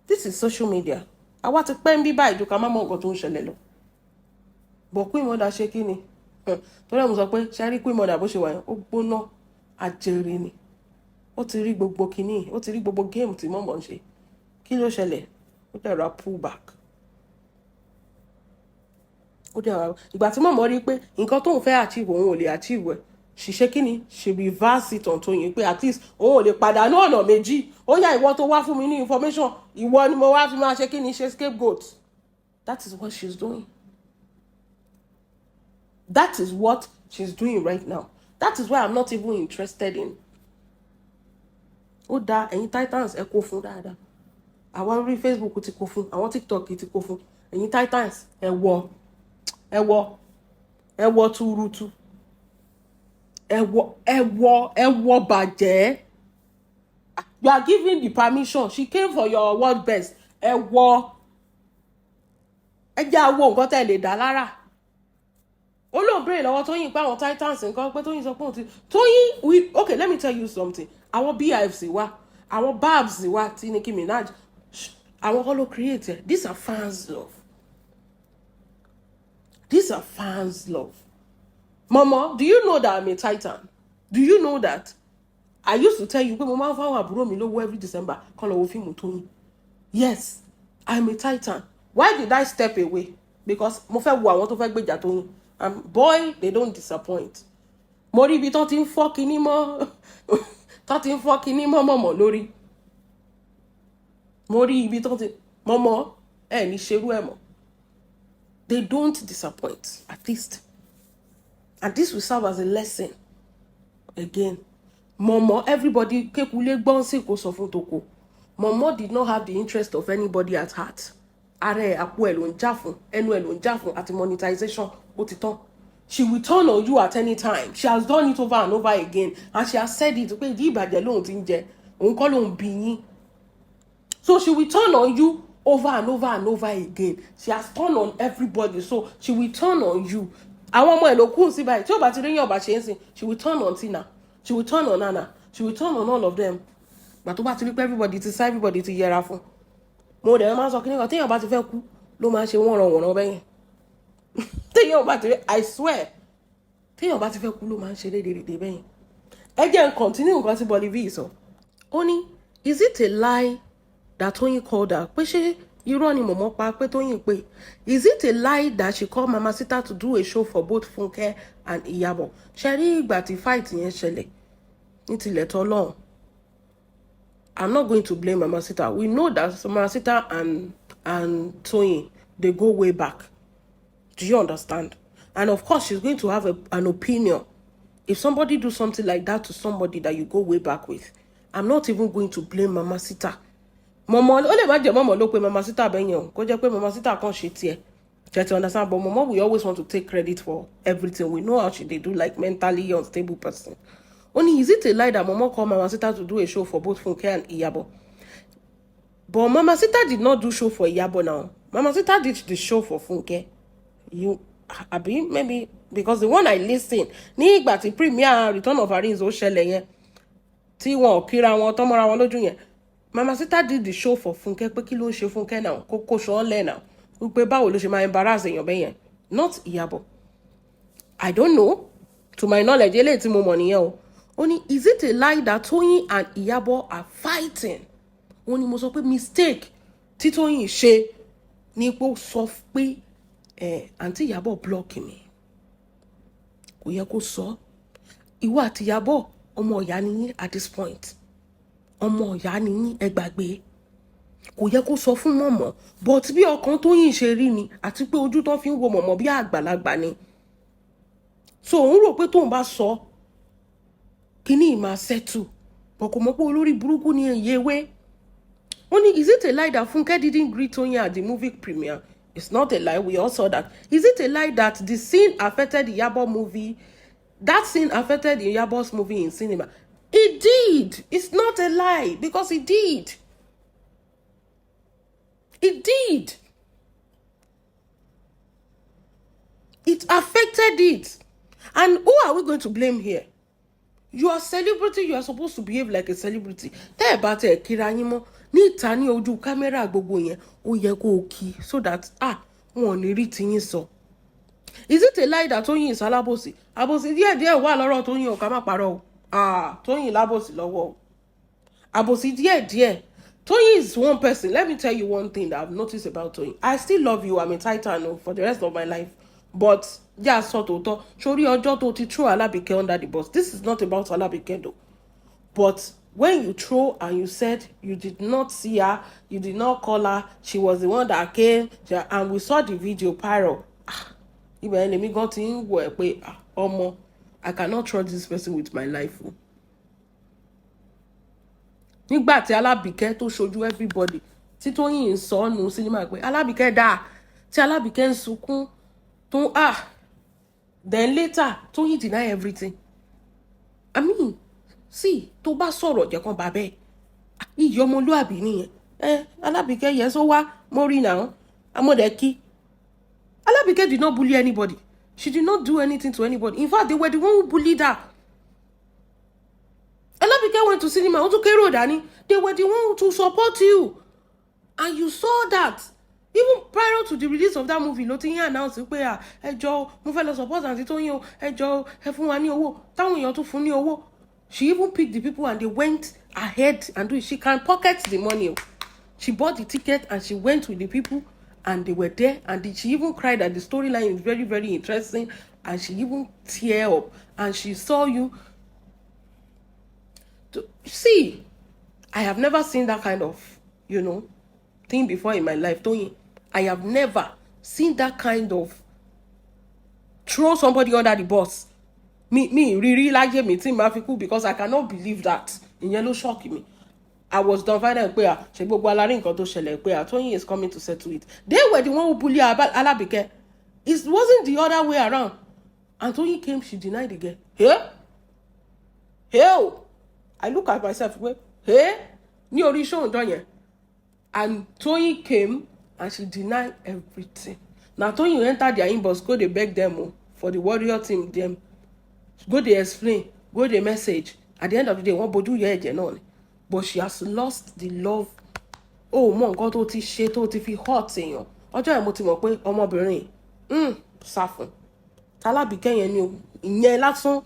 This is social media. Àwa ti pẹ́ ń bí báyìí ju ká má mọ nǹkan tó ń ṣẹlẹ̀ lọ. But Queen Mother ṣe kí ni? Torí mo sọ pé ṣe rí Queen Mother bó ṣe wà yẹn, ó gbóná àjèrè ni. Ó ti rí gbogbo kíní, ó ti rí gbogbo game tí mọ̀mọ́ ń ṣe. Kí ló ṣẹlẹ̀? Ó dẹ̀ra pull back. Ó dẹ̀ra ìgbà tí mọ̀mọ́ rí pé nǹkan tóun fẹ́ achieve òun ò lè achieve ẹ̀. Ṣiṣẹ́ kíni? She reverse it on Toyin pé at least òun ò lè pàdánù ọ̀nà méjì. Ó yá ìwọ tó wá fún mi ní information, ìwọ ni mo wá fi máa ṣe kíni ṣe scapegoat. That is what she's doing. That is what she's doing right now. That is why I'm not even interested in. Ó dá ẹ̀yin Titans ẹ kó fún dáadáa. Àwọn orí Facebook ti kó fún, àwọn TikTok ti kó fún. Ẹ̀yin Titans ẹ wọ túrútú. Ẹ wọ bàjẹ́. You are giving the permission. She came for your world best. Ẹ jẹ́ àwọ̀ nǹkan tẹ́ lè dá lára. Ó lóun béèrè lọ́wọ́ Tóyìn pé àwọn Titans nǹkan pé Tóyìn sọ pé òun ti Tóyìn okay, let me tell you something. Àwọn BIFs wá, àwọn Babs wá tí Nicki Minaj, àwọn kọ́ ló create it. These are fans love. These are fans love. Mama, do you know that I'm a Titan? Do you know that? I used to tell you pé mo máa ń fáwọn àbúrò mi lówó every December kán lọ wo fíìmù Tóyìn. Yes, I'm a Titan. Why did I step away? Because mo fẹ́ wo àwọn tó fẹ́ gbèjà Tóyìn. And boy, they don't disappoint. Mo rí ibi tán ti ń fọ́ kinní mọ́ mọ̀mọ́ lórí. Mo rí ibi tán ti mọ̀mọ́ ní ṣerú ẹ̀ mọ́. They don't disappoint, at least. And this will serve as a lesson. Again, Momo, everybody kekule gbonsi kò sọ fún toko. Momo did not have the interest of anybody at heart. Are àpò ẹ̀ ló ń jà fún, ẹnu ẹ̀ ló ń jà fún àti monetization ó ti tán. She will turn on you at any time. She has done it over and over again, and she has said it pé ìdí ìbàjẹ́ lóhun ti ń jẹ, òun kọ́ lóhun bí yín. So she will turn on you over and over and over again. She has turned on everybody, so she will turn on you. Àwọn ọmọ ẹ̀ ló kù sí báyìí tí ó bá ti rí yàn bá ṣe ń sìn, she will turn on Tina, she will turn on Nana, she will turn on all of them. But tó bá ti rí pé everybody ti sá, everybody ti yẹra fún. Mo dẹ̀ máa sọ kí nìkan téèyàn bá ti fẹ́ kú ló máa ṣe wọ́n bẹ́yẹn. Téèyàn bá ti rí, I swear, téèyàn bá ti fẹ́ kú ló máa ń ṣe dédé bẹ́yẹn. Ẹ jẹ́ n continue nǹkan tí Bolivi sọ. Ó ní, is it a lie that Toyin called her? Pé ṣé irọ́ ni mọ̀mọ́ pa pé Toyin pé? Is it a lie that she called Mama Sita to do a show for both Funke and Iyabo? Ṣé rí ìgbà tí fight yẹn ṣẹlẹ̀ ní tilẹ̀ tọ́lọ́run? I'm not going to blame Mama Sita. We know that Mama Sita and Toyin, they go way back. Do you understand? And of course, she's going to have an opinion. If somebody do something like that to somebody that you go way back with, I'm not even going to blame Mama Sita. Mama, ó lè má jẹ́ Mama ló pé Mama Sita bẹ́yẹn o. Kó jẹ́ pé Mama Sita kan ṣe tiẹ̀. You understand? But Mama, we always want to take credit for everything. We know how they do, like mentally unstable person. Only is it a lie that Mama called Mama Sita to do a show for both Funke and Iyabo? But Mama Sita did not do show for Iyabo now. Mama Sita did the show for Funke. Maybe because the one I listen, ní ìgbà tí premiere Return of Arinze ó ṣẹlẹ̀ yẹn, tí wọn kíra wọn tán mọ́ra wọn lójú yẹn, Mama Sita did the show for Funke pé kí ló ń ṣe Funke now, kókó ṣọ́ lẹ̀ now, wípé báwo ló ṣe máa embarrass èèyàn bẹ́yẹn, not Iyabo. I don't know, to my knowledge, eléyìí tí mo mọ̀ nìyẹn o. Ó ní, is it a lie that Toyin and Iyabo are fighting? Ó ní mo sọ pé mistake tí Toyin ṣe ní pé ó sọ pé àǹtí Iyabo block mi. Kò yẹ kó sọ. Ìwọ àti Iyabo ọmọ ìyá ni yín at this point. Ọmọ ìyá ni yín, ẹ gbàgbé. Kò yẹ kó sọ fún mọ̀mọ́, but bí ọkàn Toyin ṣe rí ni àti pé ojú tán fi ń wo mọ̀mọ́ bí àgbàlagbà ni. So òun rò pé tóun bá sọ kíní máa settle, but kò mọ̀ pé olórí burúkú ni Yewe. Only is it a lie that Funke didn't greet Toyin at the movie premiere? It's not a lie, we all saw that. Is it a lie that the scene affected the Iyabo movie? That scene affected the Iyabo's movie in cinema? It did. It's not a lie because it did. It did. It affected it. And who are we going to blame here? You are celebrity, you are supposed to behave like a celebrity. Tẹ́ ẹ bá tẹ́ kíra yín mọ́ ní ìta ní ojú kámẹ́rà gbogbo yẹn, ó yẹ kó o kí so that wọn ò ní rí tiyín sọ. Is it a lie that Toyin is alábòsí? Àbòsí díẹ̀díẹ̀ wà lọ́rọ̀ Toyin o, ká má parọ́ o. Toyin lábòsí lọ́wọ́ o. Àbòsí díẹ̀díẹ̀. Toyin is one person. Let me tell you one thing that I've noticed about Toyin. I still love you. I'm a Titan for the rest of my life. But sort of sori ọjọ́ tó ti throw Alabike under the bus. This is not about Alabike though. But when you throw and you said you did not see her, you did not call her, she was the one that came, and we saw the video pyro. Ibẹ̀ ni mi gan ti ń wò ẹ́ pé ọmọ, I cannot trust this person with my life. Nígbà tí Alabike tó ṣojú everybody, tí Toyin ń sọ nù cinema pé Alabike dá, tí Alabike ń sunkún, tó then later Toyin deny everything. I mean, see, tó bá sọ̀rọ̀ jẹ́ kan bá bẹ́ẹ̀. Iyì ọmọlúàbí nìyẹn. Alabike yes ó wá, mo rí now. Amọ̀dẹ́kí. Alabike did not bully anybody. She did not do anything to anybody. In fact, they were the one who bullied her. Alabike went to cinema. They were the one to support you. And you saw that. Even prior to the release of that movie, Lotinya announced pé ẹjọ́ mo fẹ́ lọ support Aunty Toyin o, ẹjọ́ ẹ fún wa ní owó. Táwọn èèyàn tún fún ní owó. She even picked the people and they went ahead and do it. She can pocket the money. She bought the ticket and she went with the people and they were there, and she even cried that the storyline is very, very interesting, and she even tear up and she saw you. See, I have never seen that kind of, thing before in my life, Toyin. I have never seen that kind of throw somebody under the bus. Me really like me team Mafiku, because I cannot believe that. In yellow shock me. I was dumbfounded. Toyin is coming to settle it. They were the one who bullied Alabike. It wasn't the other way around. And Toyin came, she denied the girl. Hey, I look at myself. Ni ori show done. And Toyin came and she denied everything. Now Toyin entered their inbox, go they beg them for the warrior team, them. Go they explain, go they message. At the end of the day, one bodu ye but she has lost the love. Mo nǹkan tó ti ṣe tó ti fi hot èèyàn. Ọjọ́ yẹn mo ti mọ̀ pé ọmọbìnrin sá fún. Tálábìkẹ́ yẹn ni o. Ìyẹn lásán.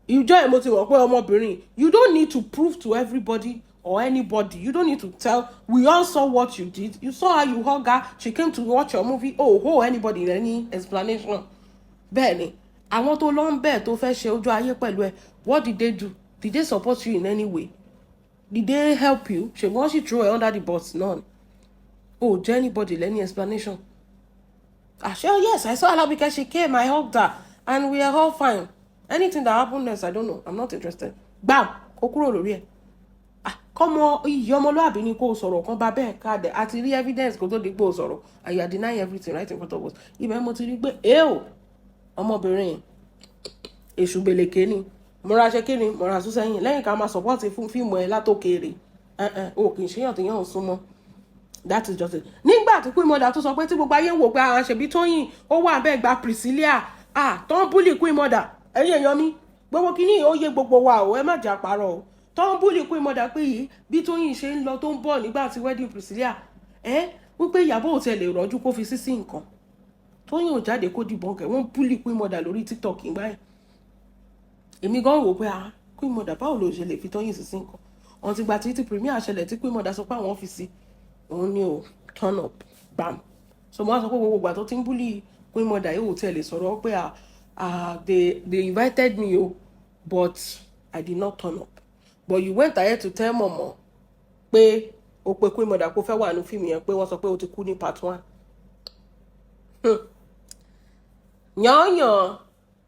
Ìjọ́ yẹn mo ti mọ̀ pé ọmọbìnrin. You don't need to prove to everybody or anybody. You don't need to tell. We all saw what you did. You saw how you hug her. She came to watch your movie. Anybody any explanation? Bẹ́ẹ̀ni, àwọn tó lọ ń bẹ̀ tó fẹ́ ṣe ojú ayé pẹ̀lú ẹ. What did they do? Did they support you in any way? Did they help you? She once she threw her under the bus, none. Did anybody any explanation? Sure, yes, I saw her because she came, I hugged her, and we are all fine. Anything that happened next, I don't know. I'm not interested. Bam! Kokuro lórí ẹ. Come on, ọmọlúàbí ni kó sọ̀rọ̀ kan bá bẹ́ẹ̀ ká dẹ̀. Àti rí evidence kó tó di pé ó sọ̀rọ̀. And you are denying everything right in front of us. Ibẹ̀ mo ti rí pé, ọmọbìnrin èṣù gbèlèké ni. Mora ṣe kí ni mora sún sẹ́yìn lẹ́yìn ká máa support fún fíìmù ẹ látòkèèrè kì í ṣèyàn tí yàn súnmọ́. That is just it. Nígbà tí Queen Mother tó sọ pé tí gbogbo ayé ń wò pé ṣebí Toyin ó wà bẹ́ẹ̀ gba Priscilla tó ń bully Queen Mother ẹ̀yin èèyàn mi gbogbo kìíní ó yé gbogbo wa ẹ má jà parọ́ o tó ń bully Queen Mother pé yìí bí Toyin ṣe ń lọ tó ń bọ̀ nígbà tí wedding Priscilla wípé Iyabo ò tẹ̀ lè rọ́jú kó fi sí nǹkan Toyin ò jáde kó dìbọn kẹ̀ wọ́n bully Queen Mother lórí TikTok ìgbà yẹn. Èmi gan wò pé Queen Mother báwo ló ṣe lè fi Toyin sí nǹkan ọ̀n ti gba tí premier àṣẹlẹ̀ tí Queen Mother sọ pé àwọn ọ́fíìsì òun ni ò turn up bam so mo wá sọ pé gbogbo ìgbà tó ti ń bully Queen Mother yóò tẹ̀ lè sọ̀rọ̀ pé they invited me but I did not turn up but you went ahead to tell Momo pé o pé Queen Mother kó fẹ́ wà ní fíìmù yẹn pé wọ́n sọ pé o ti kú ní part 1 yànyàn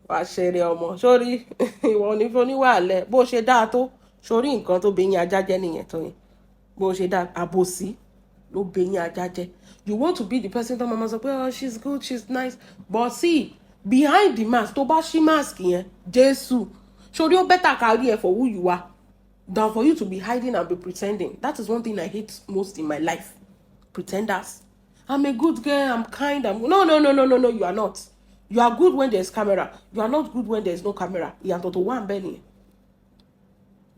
wà ṣeré ọmọ sórí ìwọ ní oníwàlẹ̀ bó ṣe dáa tó sórí nǹkan tó bẹ̀yìn ajá jẹ́ nìyẹn Toyin bó ṣe dáa àbòsí ló bẹ̀yìn ajá jẹ́. You want to be the person that mama sọ pé she's good, she's nice, but see behind the mask tó bá ṣí mask yẹn Jésù sórí ó better carry ẹ for who you are than for you to be hiding and be pretending. That is one thing I hate most in my life. pretenders. I'm a good girl, I'm kind, No, you are not. You are good when there's camera. You are not good when there's no camera. Ìyàtọ̀ tó wà ńbẹ̀ nìyẹn.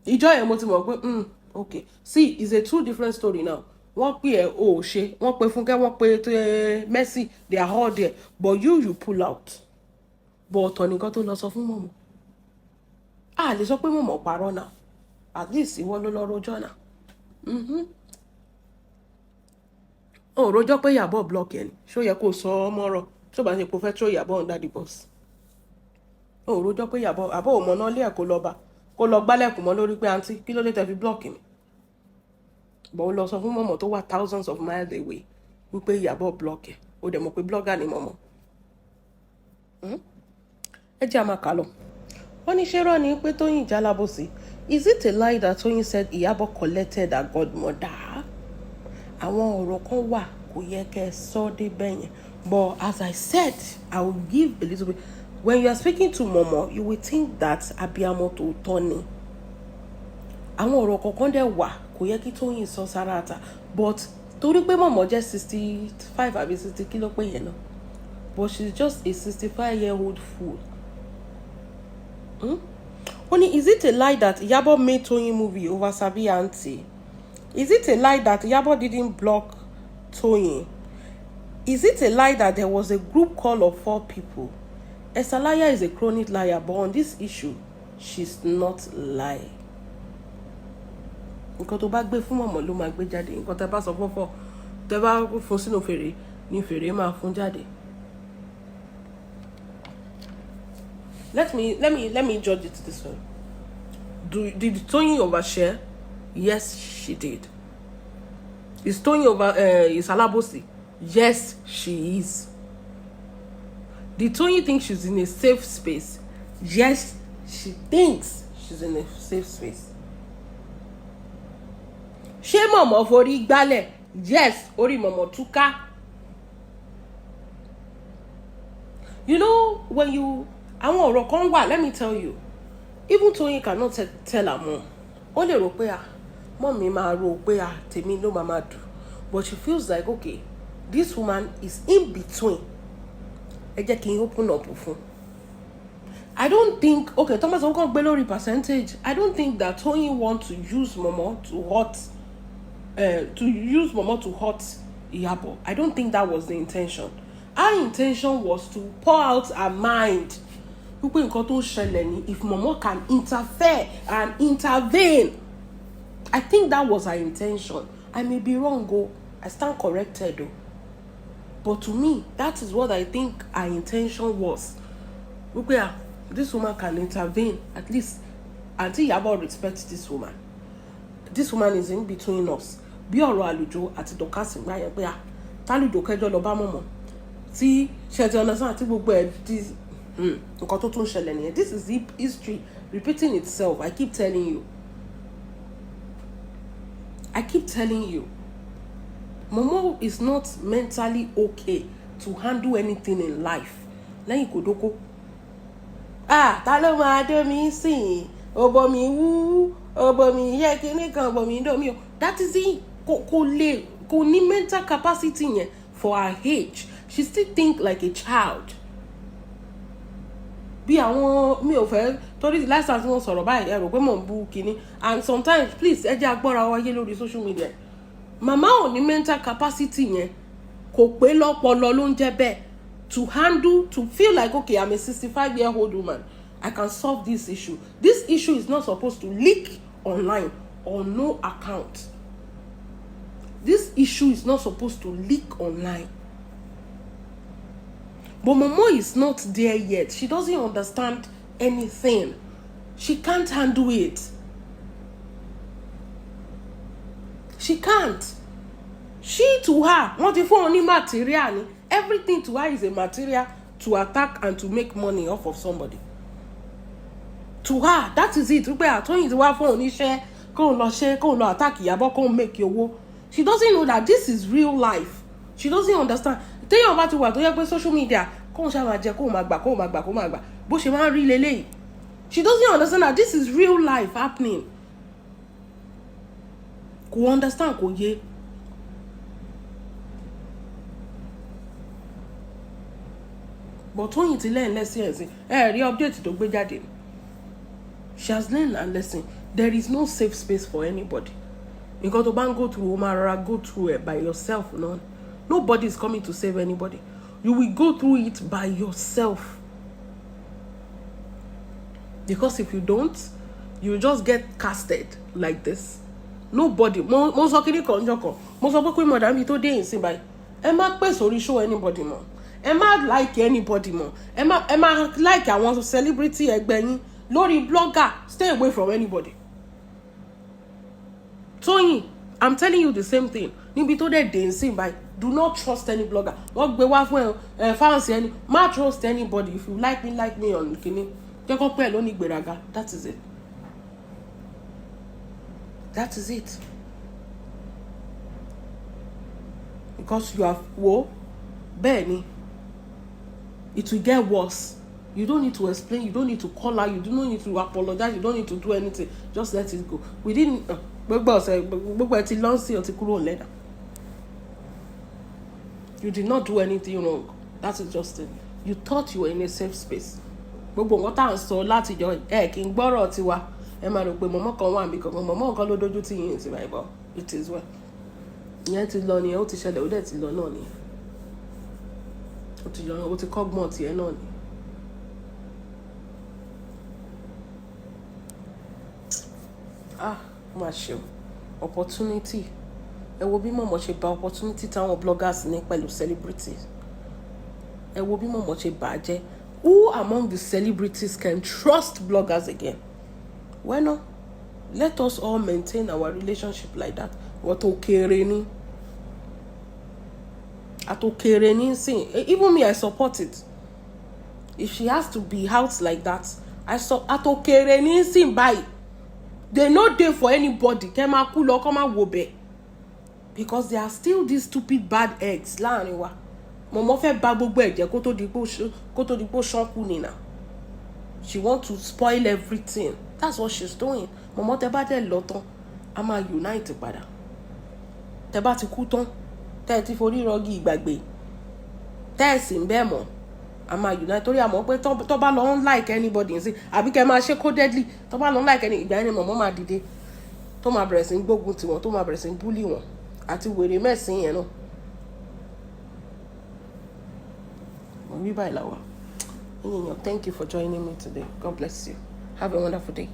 Ìjọ yẹn mo ti mọ̀ pé okay. See, it's a two different story now. Wọ́n pè ẹ́ o ò ṣe, wọ́n pe Fúnkẹ́, wọ́n pe Mercy, they are all there. But you pull out. But ọ̀tọ̀ nìkan tó lọ sọ fún mọ̀mọ́. A lè sọ pé mọ̀mọ́ parọ́ náà. At least ìwọ ló lọ rojọ́ náà. Oh, rojọ́ pé Iyabo block ẹ̀ ni. Ṣó yẹ kó sọ ọmọ ọ̀rọ̀. Ṣó bá ṣe kó fẹ́ throw Iyabo under the bus. Oh, rojọ́ pé Iyabo àbọ̀ ọmọ náà lé ẹ̀ kó lọ bá. Kó lọ gbálẹ̀kùn mọ́ lórí pé àǹtí kí ló dé tẹ́ fi block mi. But ó lọ sọ fún mọ̀mọ́ tó wà thousands of miles away wípé Iyabo block ẹ̀. Ó dẹ̀ mọ̀ pé blogger ni mọ̀mọ́. Ẹ jẹ́ a máa kà lọ. Wọ́n ní ṣé rọ́ ni pé Tóyìn jálábòsí. Is it a lie that Tóyìn said Iyabo collected her godmother? Àwọn ọ̀rọ̀ kan wà kò yẹ kẹ́ sọ dé bẹ́yẹn. But as I said, I will give a little bit. When you are speaking to Momo, you will think that abiyamọ tòótọ́ ni. Àwọn ọ̀rọ̀ kọ̀ọ̀kan dẹ̀ wà kò yẹ kí Tóyìn sọ sára àtà. But torí pé Momo jẹ́ 65 àbí 60 kí ló pé yẹn náà. But she's just a 65-year-old fool. Only, is it a lie that Iyabo made Tóyìn movie over Sabi auntie? Is it a lie that Iyabo didn't block Tóyìn? Is it a lie that there was a group call of 4 people? Esalaya is a chronic liar, but on this issue, she's not lying. Nǹkan tó bá gbé fún mọ̀mọ́ ló máa gbé jáde. Nǹkan tẹ́ bá sọ fọ́fọ́, tẹ́ bá fún sínú fèrè, ní fèrè máa fún jáde. Let me judge it this way. Did Tóyìn overshare? Yes, she did. Is Tóyìn is alabosi? Yes, she is. Did Tóyìn think she's in a safe space? Yes, she thinks she's in a safe space. Ṣé mọ̀mọ́ forí gbálẹ̀? Yes, orí mọ̀mọ́ túká. You know, when you àwọn ọ̀rọ̀ kan wà, let me tell you, even Tóyìn cannot tell her mom. Ó lè rò pé mom mi máa rò pé tèmi ló máa dù. But she feels like, okay, this woman is in between. Ẹ jẹ́ kí n open up fún. I don't think, okay, Thomas Onkon gbé lórí percentage. I don't think that Tóyìn want to use Momo to hurt Iyabo. I don't think that was the intention. Our intention was to pour out her mind. If Momo can interfere and intervene, I think that was her intention. I may be wrong, I stand corrected though. But to me, that is what I think her intention was. This woman can intervene, at least until Iyabo respects this woman. This woman is in between us. Bí ọ̀rọ̀ àlùjọ àti dọ̀kásì gbáyẹ̀ pé tálùjọ kẹjọ lọ bá mọ̀mọ́ tí ṣe ti ọ̀nà sáà tí gbogbo ẹ̀ nǹkan tó tún ṣẹlẹ̀ nìyẹn. This is history repeating itself. I keep telling you. Momo is not mentally okay to handle anything in life. Lẹ́yìn kòdókó. Ta ló máa dé mi sìn? Ọbọ mi wú, ọbọ mi yẹ kíní kan, ọbọ mi dó mi o. That is it. Kò ní mental capacity yẹn for her age. She still think like a child. Bí àwọn mi ò fẹ́ torí the last time wọ́n sọ̀rọ̀ báyìí ẹ rò pé mò ń bú kíní. And sometimes please ẹ jẹ́ agbọ́ra wáyé lórí social media. Mama ò ní mental capacity yẹn kò pé lọ́pọlọ ló ń jẹ́ bẹ́ẹ̀ to handle, to feel like, okay, I'm a 65-year-old woman, I can solve this issue. This issue is not supposed to leak online on no account. This issue is not supposed to leak online. But Momo is not there yet. She doesn't understand anything. She can't handle it. She can't. She to her, what if only material? Everything to her is a material to attack and to make money off of somebody. To her, that is it. Attack Iyabo, make your war. She doesn't know that this is real life. She doesn't understand. Tell you about what social media. She doesn't understand that this is real life happening. Kò understand kò yé. but Tóyìn ti learn lesson ẹ̀sìn rí update tó gbé jáde. She has learned a lesson. There is no safe space for anybody. Nǹkan tó bá ń go through, go through it by yourself. No? Nobody is coming to save anybody. You will go through it by yourself. Because if you don't, you just get casted like this. Nobody. Mo sọ kíní kan jọkọ. Mo sọ pé mọ̀dà mi tó dé ìsìn báyìí. Ẹ má pè sórí show anybody mọ́. Ẹ má like anybody mọ́. Ẹ má like àwọn celebrity ẹgbẹ́ yín. Lórí blogger, stay away from anybody. Tóyìn, I'm telling you the same thing. Níbi tó dé ìsìn báyìí. Do not trust any blogger. Wọ́n gbé wá fún fans ẹni. Má trust anybody. If you like me on kíní. Kẹ́kọ̀ọ́ pẹ́ lónìí gbéraga. That is it. That is it. Because you have Benny, it will get worse. You don't need to explain, you don't need to call her, you don't need to apologize, you don't need to do anything. Just let it go. We didn't you did not do anything wrong. That is just it. You thought you were in a safe space. Gbogbo nǹkan tá à ń sọ láti jọ kí n gbọ́rọ̀ tiwa. Ẹ máa rò pé mọ̀mọ́ kan wà níbi kan mọ̀mọ́ nǹkan ló dojú tí yín ti báyìí bọ̀. It is well. Ìyẹn ti lọ nìyẹn, ó ti ṣẹlẹ̀, ó dẹ̀ ti lọ náà nìyẹn. Ó ti lọ, ó ti kọ́gbọ́n tiẹ̀ náà ni. Má ṣe o. Opportunity. Ẹ wo bí mọ̀mọ́ ṣe bà opportunity táwọn bloggers ní pẹ̀lú celebrities. Ẹ wo bí mọ̀mọ́ ṣe bà á jẹ́. Who among the celebrities can trust bloggers again? Well, no. Let us all maintain our relationship like that. What okere ni sing. Even me, I support it. If she has to be out like that, atokere ni sing by. They no dey for anybody. Kema kulo koma wobe. Because there are still these stupid bad eggs. Láàrin wa. Mọ̀mọ́ fẹ́ bà gbogbo ẹ̀jẹ̀ kó tó di pé ṣọ́nkú ni now. She want to spoil everything. That's what she's doing. Mọ̀mọ́ tẹ́ bá dẹ̀ lọ tán, a máa unite padà. Tẹ́ bá ti kú tán, tẹ́ ti forí rọgí ìgbàgbé. Tẹ́ ẹ̀ sì ń bẹ́ẹ̀ mọ̀, a máa unite. Torí a mọ̀ pé tó bá lọ ń like anybody ń sí, àbí kẹ́ máa ṣe codedly, tó bá lọ ń like ìgbà yẹn ni mọ̀mọ́ máa dìde. Tó máa bẹ̀rẹ̀ sí ń gbógun tiwọn, tó máa bẹ̀rẹ̀ sí ń bully wọn. Àti wèrè mẹ́sìn yẹn náà. Thank you for joining me today. God bless you. Have a wonderful day.